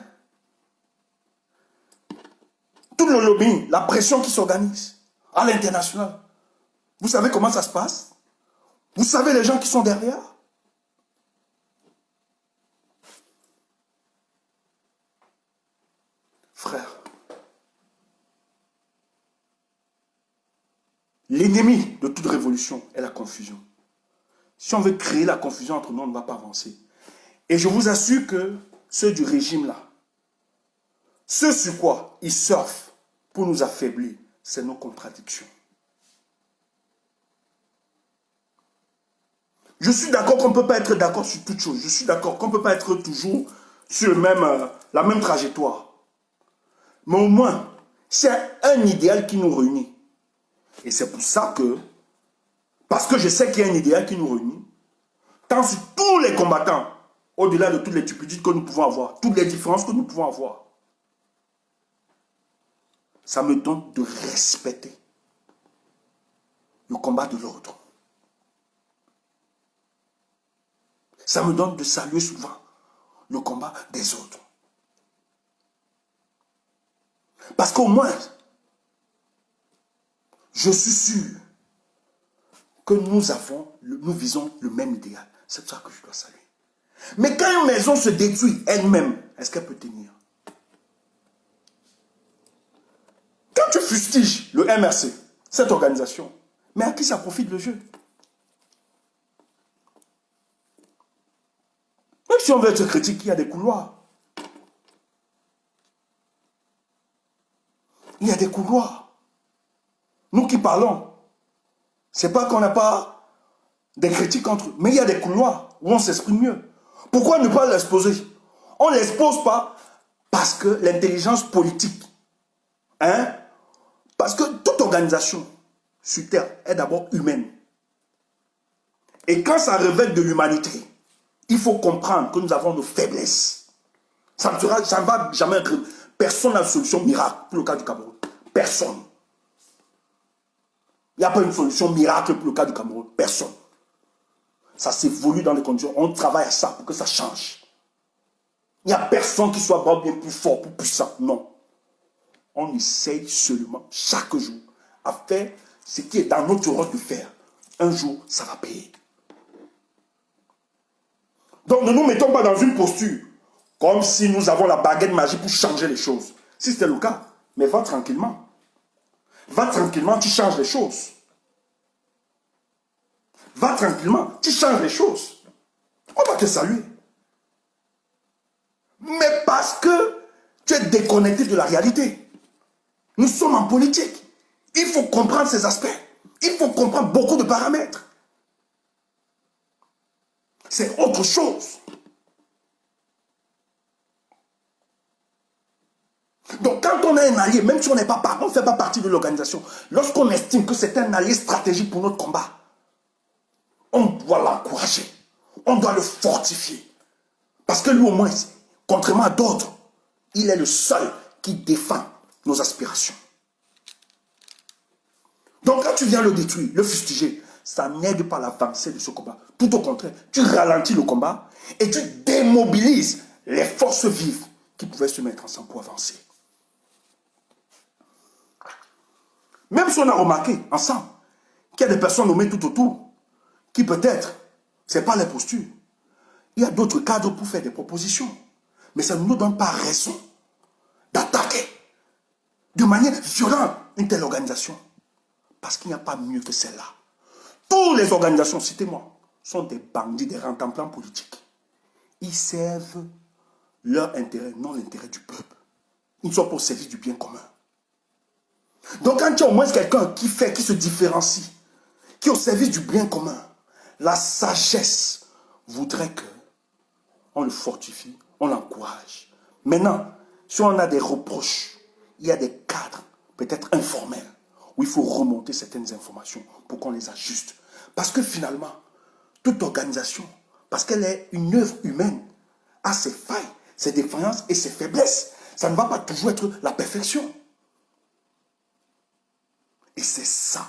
Speaker 2: Tout le lobbying, la pression qui s'organise à l'international. Vous savez comment ça se passe? Vous savez les gens qui sont derrière? Frère, l'ennemi de toute révolution est la confusion. Si on veut créer la confusion entre nous, on ne va pas avancer. Et je vous assure que ceux du régime là, ce sur quoi ils surfent pour nous affaiblir, c'est nos contradictions. Je suis d'accord qu'on ne peut pas être d'accord sur toute chose. Je suis d'accord qu'on ne peut pas être toujours sur la même trajectoire. Mais au moins, c'est un idéal qui nous réunit. Et c'est pour ça que, parce que je sais qu'il y a un idéal qui nous réunit, tant sur tous les combattants, au-delà de toutes les stupidités que nous pouvons avoir, toutes les différences que nous pouvons avoir, ça me donne de respecter le combat de l'autre. Ça me donne de saluer souvent le combat des autres. Parce qu'au moins, je suis sûr que nous visons le même idéal. C'est pour ça que je dois saluer. Mais quand une maison se détruit elle-même, est-ce qu'elle peut tenir? Quand tu fustiges le MRC, cette organisation, mais à qui ça profite le jeu? Même si on veut être critique, il y a des couloirs. Il y a des couloirs. Nous qui parlons, c'est pas qu'on n'a pas des critiques entre eux, mais il y a des couloirs où on s'exprime mieux. Pourquoi ne pas l'exposer? On ne l'expose pas parce que l'intelligence politique, hein, parce que toute organisation sur Terre est d'abord humaine. Et quand ça révèle de l'humanité, il faut comprendre que nous avons nos faiblesses. Ça ne va jamais être... Personne n'a de solution miracle pour le cas du Cameroun. Personne. Il n'y a pas une solution miracle pour le cas du Cameroun. Personne. Ça s'évolue dans les conditions. On travaille à ça pour que ça change. Il n'y a personne qui soit bien plus fort, plus puissant. Non. On essaye seulement, chaque jour, à faire ce qui est dans notre rôle de faire. Un jour, ça va payer. Donc, ne nous mettons pas dans une posture comme si nous avons la baguette magique pour changer les choses. Si c'était le cas, mais va tranquillement. Va tranquillement, tu changes les choses. Va tranquillement, tu changes les choses. On va te saluer. Mais parce que tu es déconnecté de la réalité. Nous sommes en politique. Il faut comprendre ces aspects. Il faut comprendre beaucoup de paramètres. C'est autre chose. Donc quand on est un allié, même si on n'est pas on ne fait pas partie de l'organisation, lorsqu'on estime que c'est un allié stratégique pour notre combat, on doit l'encourager. On doit le fortifier. Parce que lui au moins, contrairement à d'autres, il est le seul qui défend nos aspirations. Donc quand tu viens le détruire, le fustiger, ça n'aide pas l'avancée de ce combat. Tout au contraire, tu ralentis le combat et tu démobilises les forces vives qui pouvaient se mettre ensemble pour avancer. Même si on a remarqué ensemble qu'il y a des personnes nommées tout autour qui peut-être, ce n'est pas les postures. Il y a d'autres cadres pour faire des propositions. Mais ça ne nous donne pas raison d'attaquer de manière violente une telle organisation. Parce qu'il n'y a pas mieux que celle-là. Toutes les organisations, citez-moi, sont des bandits, des rentemplants politiques. Ils servent leur intérêt, non l'intérêt du peuple. Ils sont pour servir du bien commun. Donc quand tu as au moins quelqu'un qui se différencie, qui est au service du bien commun, la sagesse voudrait que on le fortifie, on l'encourage. Maintenant, si on a des reproches, il y a des cadres, peut-être informels, où il faut remonter certaines informations pour qu'on les ajuste. Parce que finalement, toute organisation, parce qu'elle est une œuvre humaine, a ses failles, ses défaillances et ses faiblesses. Ça ne va pas toujours être la perfection. Et c'est ça.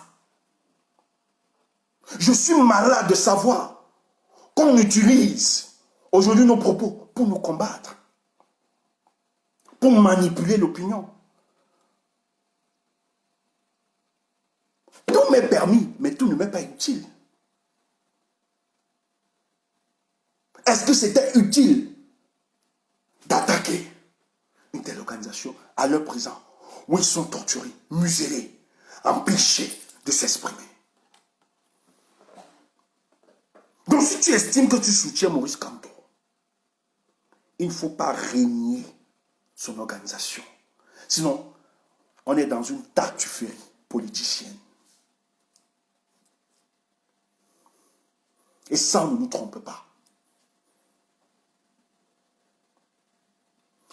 Speaker 2: Je suis malade de savoir qu'on utilise aujourd'hui nos propos pour nous combattre, pour manipuler l'opinion. Tout m'est permis, mais tout ne m'est pas utile. Est-ce que c'était utile d'attaquer une telle organisation à l'heure présent où ils sont torturés, muselés, empêchés de s'exprimer? Donc si tu estimes que tu soutiens Maurice Kamto, il ne faut pas régner son organisation. Sinon, on est dans une tartufferie politicienne. Et ça, ne nous trompe pas.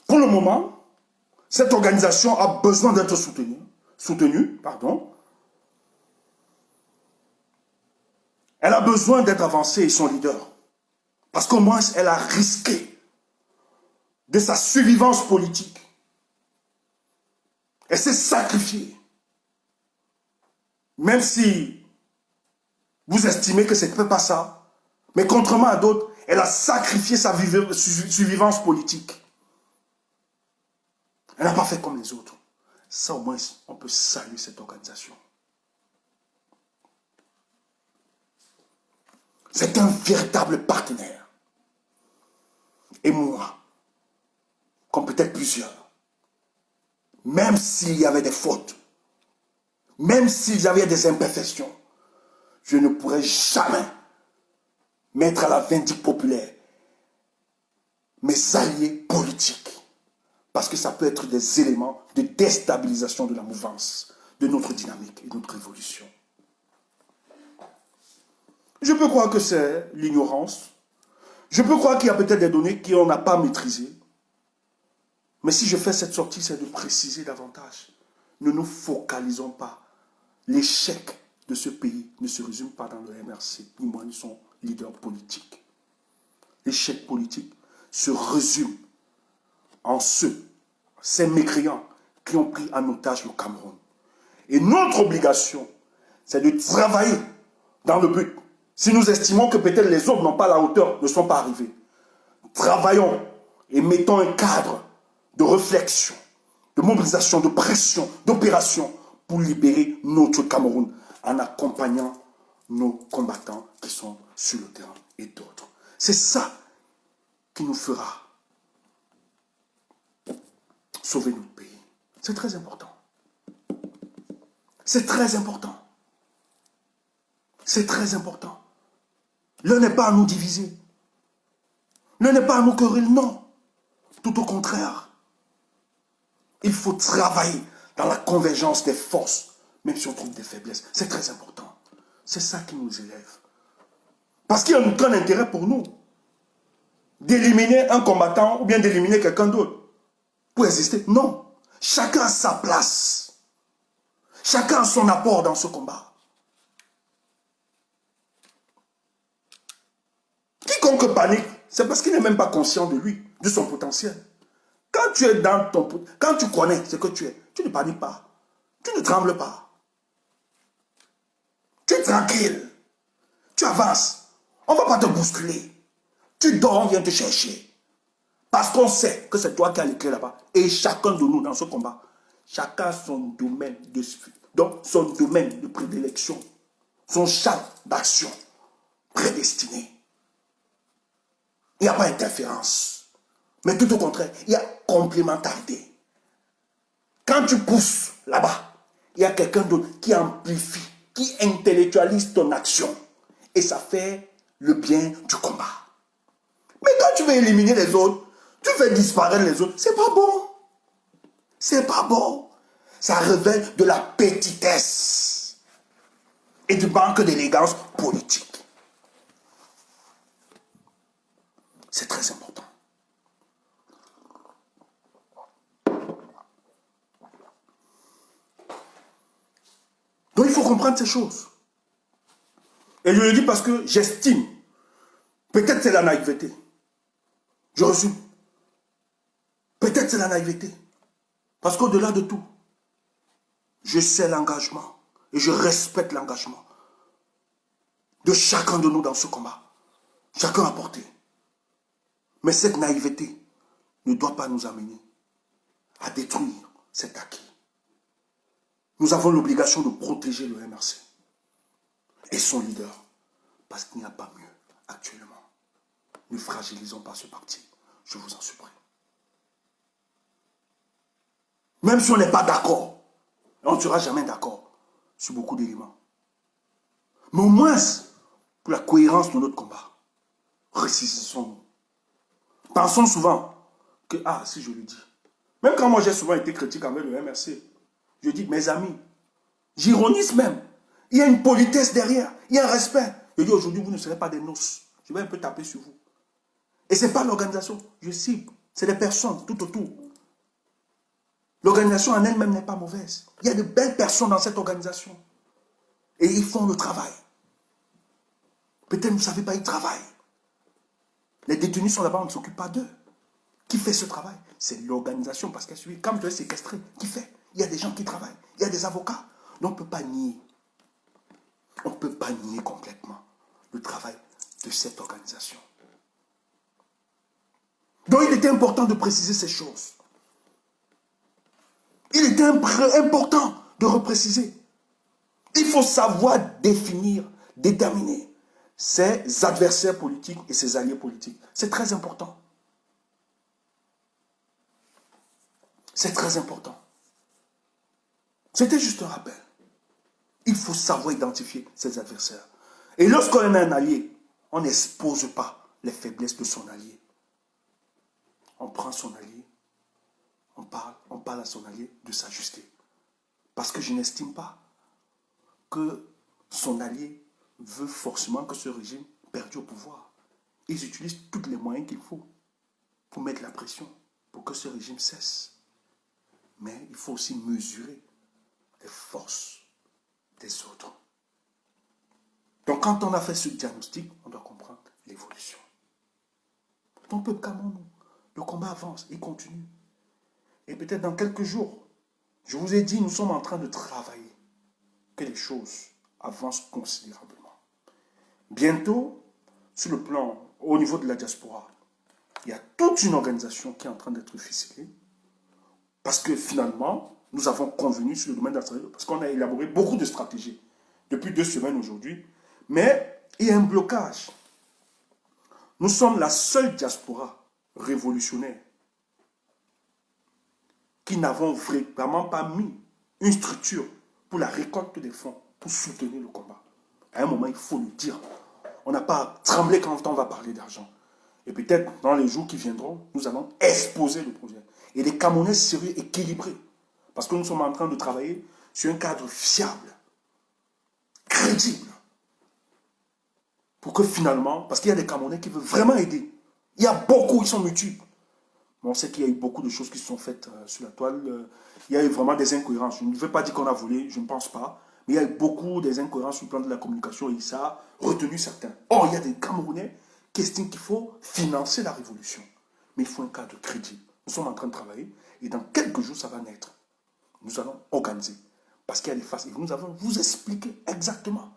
Speaker 2: Pour le moment, cette organisation a besoin d'être soutenue. Elle a besoin d'être avancée et son leader. Parce qu'au moins, elle a risqué de sa survivance politique. Elle s'est sacrifiée. Même si vous estimez que ce n'est pas ça, mais contrairement à d'autres, elle a sacrifié sa survivance politique. Elle n'a pas fait comme les autres. Ça, au moins, on peut saluer cette organisation. C'est un véritable partenaire. et moi, comme peut-être plusieurs, même s'il y avait des fautes, même s'il y avait des imperfections, je ne pourrais jamais mettre à la vindicte populaire mes alliés politiques. Parce que ça peut être des éléments de déstabilisation de la mouvance, de notre dynamique et de notre évolution. Je peux croire que c'est l'ignorance. Je peux croire qu'il y a peut-être des données qu'on n'a pas maîtrisées. Mais si je fais cette sortie, c'est de préciser davantage. Ne nous focalisons pas. L'échec de ce pays ne se résume pas dans le MRC, ni moi ni son leader politique. L'échec politique se résume en ces mécréants qui ont pris en otage le Cameroun. Et notre obligation, c'est de travailler dans le but. Si nous estimons que peut-être les autres n'ont pas la hauteur, ne sont pas arrivés, travaillons et mettons un cadre de réflexion, de mobilisation, de pression, d'opération pour libérer notre Cameroun en accompagnant nos combattants qui sont sur le terrain et d'autres. C'est ça qui nous fera sauver notre pays. C'est très important. C'est très important. C'est très important. L'un n'est pas à nous diviser. L'un n'est pas à nous quereller, non. Tout au contraire. Il faut travailler dans la convergence des forces, même si on trouve des faiblesses. C'est très important. C'est ça qui nous élève. Parce qu'il n'y a aucun intérêt pour nous d'éliminer un combattant ou bien d'éliminer quelqu'un d'autre pour exister. Non. Chacun a sa place. Chacun a son apport dans ce combat. Quiconque panique, c'est parce qu'il n'est même pas conscient de lui, de son potentiel. Quand tu es dans ton... Quand tu connais ce que tu es, tu ne paniques pas. Tu ne trembles pas. Tu es tranquille. Tu avances. On ne va pas te bousculer. Tu dors, on vient te chercher. Parce qu'on sait que c'est toi qui as les clés là-bas. Et chacun de nous dans ce combat, chacun a son domaine de... Donc, son domaine de prédilection. Son champ d'action prédestiné. Il n'y a pas d'interférence. Mais tout au contraire, il y a complémentarité. Quand tu pousses là-bas, il y a quelqu'un d'autre qui amplifie, qui intellectualise ton action. Et ça fait le bien du combat. Mais quand tu veux éliminer les autres, tu fais disparaître les autres, c'est pas bon. C'est pas bon. Ça révèle de la petitesse et du manque d'élégance politique. C'est très important. Donc il faut comprendre ces choses. Et je le dis parce que j'estime, peut-être c'est la naïveté. Je résume. Peut-être c'est la naïveté. Parce qu'au-delà de tout, je sais l'engagement et je respecte l'engagement de chacun de nous dans ce combat. Chacun a porté. Mais cette naïveté ne doit pas nous amener à détruire cet acquis. Nous avons l'obligation de protéger le MRC et son leader, parce qu'il n'y a pas mieux actuellement. Ne fragilisons pas ce parti, je vous en supplie. Même si on n'est pas d'accord, on ne sera jamais d'accord sur beaucoup d'éléments. Mais au moins, pour la cohérence de notre combat, réussissons-nous. Pensons souvent que, si je le dis, même quand moi j'ai souvent été critique envers le MRC, je dis, mes amis, j'ironise même. Il y a une politesse derrière, il y a un respect. Je dis, aujourd'hui, vous ne serez pas des noces. Je vais un peu taper sur vous. Et ce n'est pas l'organisation, je cible, c'est les personnes tout autour. L'organisation en elle-même n'est pas mauvaise. Il y a de belles personnes dans cette organisation. Et ils font le travail. Peut-être vous ne savez pas, ils travaillent. Les détenus sont là-bas, on ne s'occupe pas d'eux. Qui fait ce travail? C'est l'organisation, parce qu'elle suit. Comme tu es séquestré, qui fait? Il y a des gens qui travaillent. Il y a des avocats. Donc on ne peut pas nier. On ne peut pas nier complètement le travail de cette organisation. Donc il était important de préciser ces choses. Il était important de repréciser. Il faut savoir définir, déterminer ses adversaires politiques et ses alliés politiques. C'est très important. C'est très important. C'était juste un rappel. Il faut savoir identifier ses adversaires. Et lorsqu'on est un allié, on n'expose pas les faiblesses de son allié. On prend son allié, on parle à son allié de s'ajuster. Parce que je n'estime pas que son allié veut forcément que ce régime perde au pouvoir. Ils utilisent tous les moyens qu'il faut pour mettre la pression, pour que ce régime cesse. Mais il faut aussi mesurer les forces des autres. Donc quand on a fait ce diagnostic, on doit comprendre l'évolution. Donc peuple, calmons-nous. Le combat avance, il continue. Et peut-être dans quelques jours, je vous ai dit, nous sommes en train de travailler, que les choses avancent considérablement. Bientôt, sur le plan, au niveau de la diaspora, il y a toute une organisation qui est en train d'être ficelée, parce que finalement, nous avons convenu sur le domaine de la stratégie, parce qu'on a élaboré beaucoup de stratégies depuis 2 semaines aujourd'hui, mais il y a un blocage. Nous sommes la seule diaspora révolutionnaire qui n'avons vraiment pas mis une structure pour la récolte des fonds, pour soutenir le combat. À un moment, il faut le dire. On n'a pas tremblé quand on va parler d'argent. Et peut-être dans les jours qui viendront, nous allons exposer le projet. Et les Camerounais sérieux, équilibrés. Parce que nous sommes en train de travailler sur un cadre fiable, crédible. Pour que finalement, parce qu'il y a des Camerounais qui veulent vraiment aider. Il y a beaucoup, ils sont multiples. On sait qu'il y a eu beaucoup de choses qui se sont faites sur la toile. Il y a eu vraiment des incohérences. Je ne veux pas dire qu'on a volé, je ne pense pas. Mais il y a eu beaucoup des incohérences sur le plan de la communication et ça a retenu certains. Or, il y a des Camerounais qui estiment qu'il faut financer la révolution. Mais il faut un cadre crédible. Nous sommes en train de travailler et dans quelques jours, ça va naître. Nous allons organiser. Parce qu'il y a des phases. Et nous allons vous expliquer exactement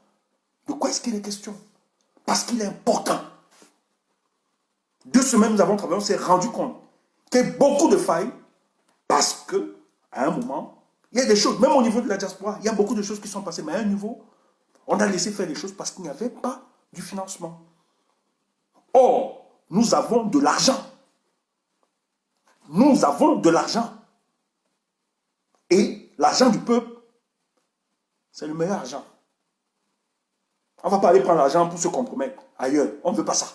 Speaker 2: de quoi est-ce qu'il est question. Parce qu'il est important. 2 semaines, nous avons travaillé, on s'est rendu compte qu'il y a beaucoup de failles parce que, à un moment, il y a des choses, même au niveau de la diaspora, il y a beaucoup de choses qui sont passées, mais à un niveau, on a laissé faire les choses parce qu'il n'y avait pas du financement. Or, nous avons de l'argent. Nous avons de l'argent. Et l'argent du peuple, c'est le meilleur argent. On ne va pas aller prendre l'argent pour se compromettre ailleurs. On ne veut pas ça.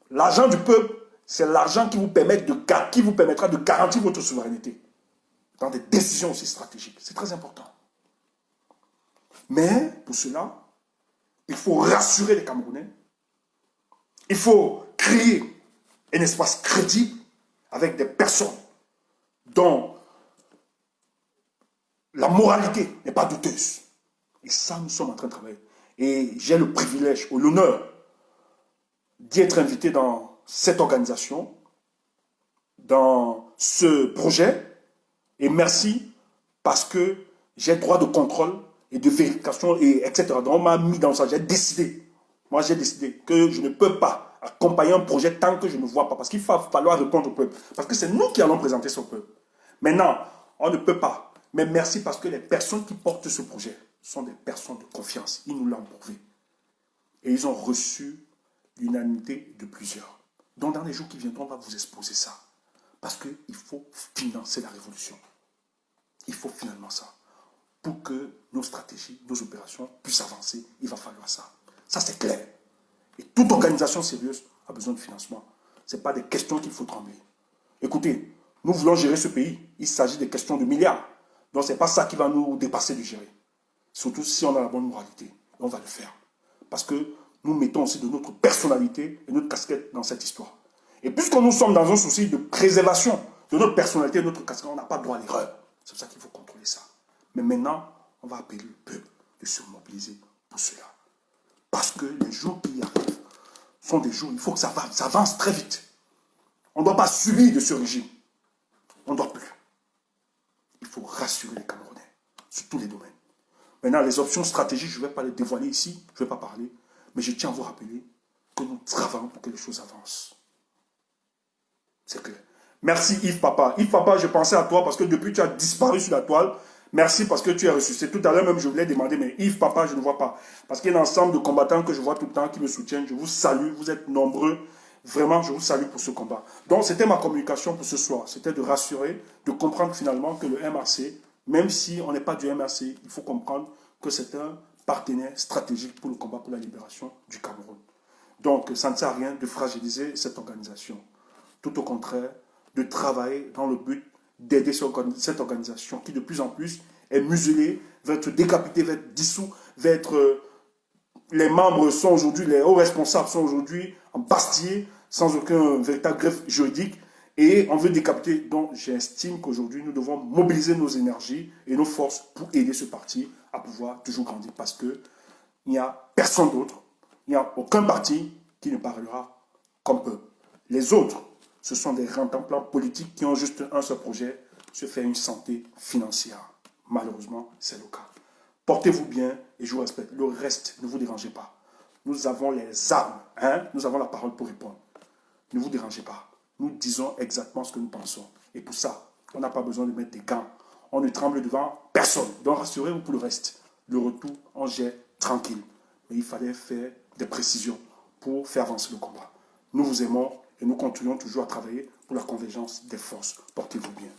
Speaker 2: L'argent du peuple, c'est l'argent qui vous permettra de garantir votre souveraineté dans des décisions aussi stratégiques. C'est très important. Mais pour cela, il faut rassurer les Camerounais. Il faut créer un espace crédible avec des personnes dont la moralité n'est pas douteuse. Et ça, nous sommes en train de travailler. Et j'ai le privilège ou l'honneur d'y être invité dans cette organisation, dans ce projet. Et merci parce que j'ai droit de contrôle et de vérification, et etc. Donc on m'a mis dans ça. J'ai décidé. Moi, j'ai décidé que je ne peux pas accompagner un projet tant que je ne vois pas. Parce qu'il va falloir répondre au peuple. Parce que c'est nous qui allons présenter ce peuple. Maintenant, on ne peut pas. Mais merci parce que les personnes qui portent ce projet sont des personnes de confiance. Ils nous l'ont prouvé. Et ils ont reçu l'unanimité de plusieurs. Donc dans les jours qui viendront, on va vous exposer ça. Parce qu'il faut financer la révolution. Il faut finalement ça. Pour que nos stratégies, nos opérations puissent avancer, il va falloir ça. Ça c'est clair. Et toute organisation sérieuse a besoin de financement. Ce n'est pas des questions qu'il faut trembler. Écoutez, nous voulons gérer ce pays. Il s'agit de questions de milliards. Donc ce n'est pas ça qui va nous dépasser de gérer. Surtout si on a la bonne moralité. On va le faire. Parce que nous mettons aussi de notre personnalité et notre casquette dans cette histoire. Et puisque nous sommes dans un souci de préservation de notre personnalité et de notre casquette, on n'a pas droit à l'erreur. C'est pour ça qu'il faut contrôler ça. Mais maintenant, on va appeler le peuple de se mobiliser pour cela. Parce que les jours qui arrivent sont des jours, il faut que ça avance très vite. On ne doit pas subir de ce régime. On ne doit plus. Il faut rassurer les Camerounais sur tous les domaines. Maintenant, les options stratégiques, je ne vais pas les dévoiler ici, je ne vais pas parler, mais je tiens à vous rappeler que nous travaillons pour que les choses avancent. C'est clair. Merci Yves Papa. Yves Papa, je pensais à toi parce que depuis tu as disparu sur la toile. Merci parce que tu es ressuscité. Tout à l'heure même, je voulais demander, mais Yves Papa, je ne vois pas. Parce qu'il y a un ensemble de combattants que je vois tout le temps qui me soutiennent. Je vous salue, vous êtes nombreux. Vraiment, je vous salue pour ce combat. Donc, c'était ma communication pour ce soir. C'était de rassurer, de comprendre finalement que le MRC, même si on n'est pas du MRC, il faut comprendre que c'est un partenaire stratégique pour le combat pour la libération du Cameroun. Donc, ça ne sert à rien de fragiliser cette organisation. Tout au contraire, de travailler dans le but d'aider cette organisation qui de plus en plus est muselée, va être décapitée, va être dissous, va être... les membres sont aujourd'hui, les hauts responsables sont aujourd'hui embastillés sans aucun véritable greffe juridique et on veut décapiter. Donc j'estime qu'aujourd'hui nous devons mobiliser nos énergies et nos forces pour aider ce parti à pouvoir toujours grandir parce qu'il n'y a personne d'autre, il n'y a aucun parti qui ne parlera comme eux. Les autres, ce sont des rentables politiques qui ont juste un seul projet, se faire une santé financière. Malheureusement, c'est le cas. Portez-vous bien et je vous respecte. Le reste, ne vous dérangez pas. Nous avons les armes, hein? Nous avons la parole pour répondre. Ne vous dérangez pas. Nous disons exactement ce que nous pensons. Et pour ça, on n'a pas besoin de mettre des gants. On ne tremble devant personne. Donc rassurez-vous pour le reste. Le retour, on gère tranquille. Mais il fallait faire des précisions pour faire avancer le combat. Nous vous aimons et nous continuons toujours à travailler pour la convergence des forces. Portez-vous bien.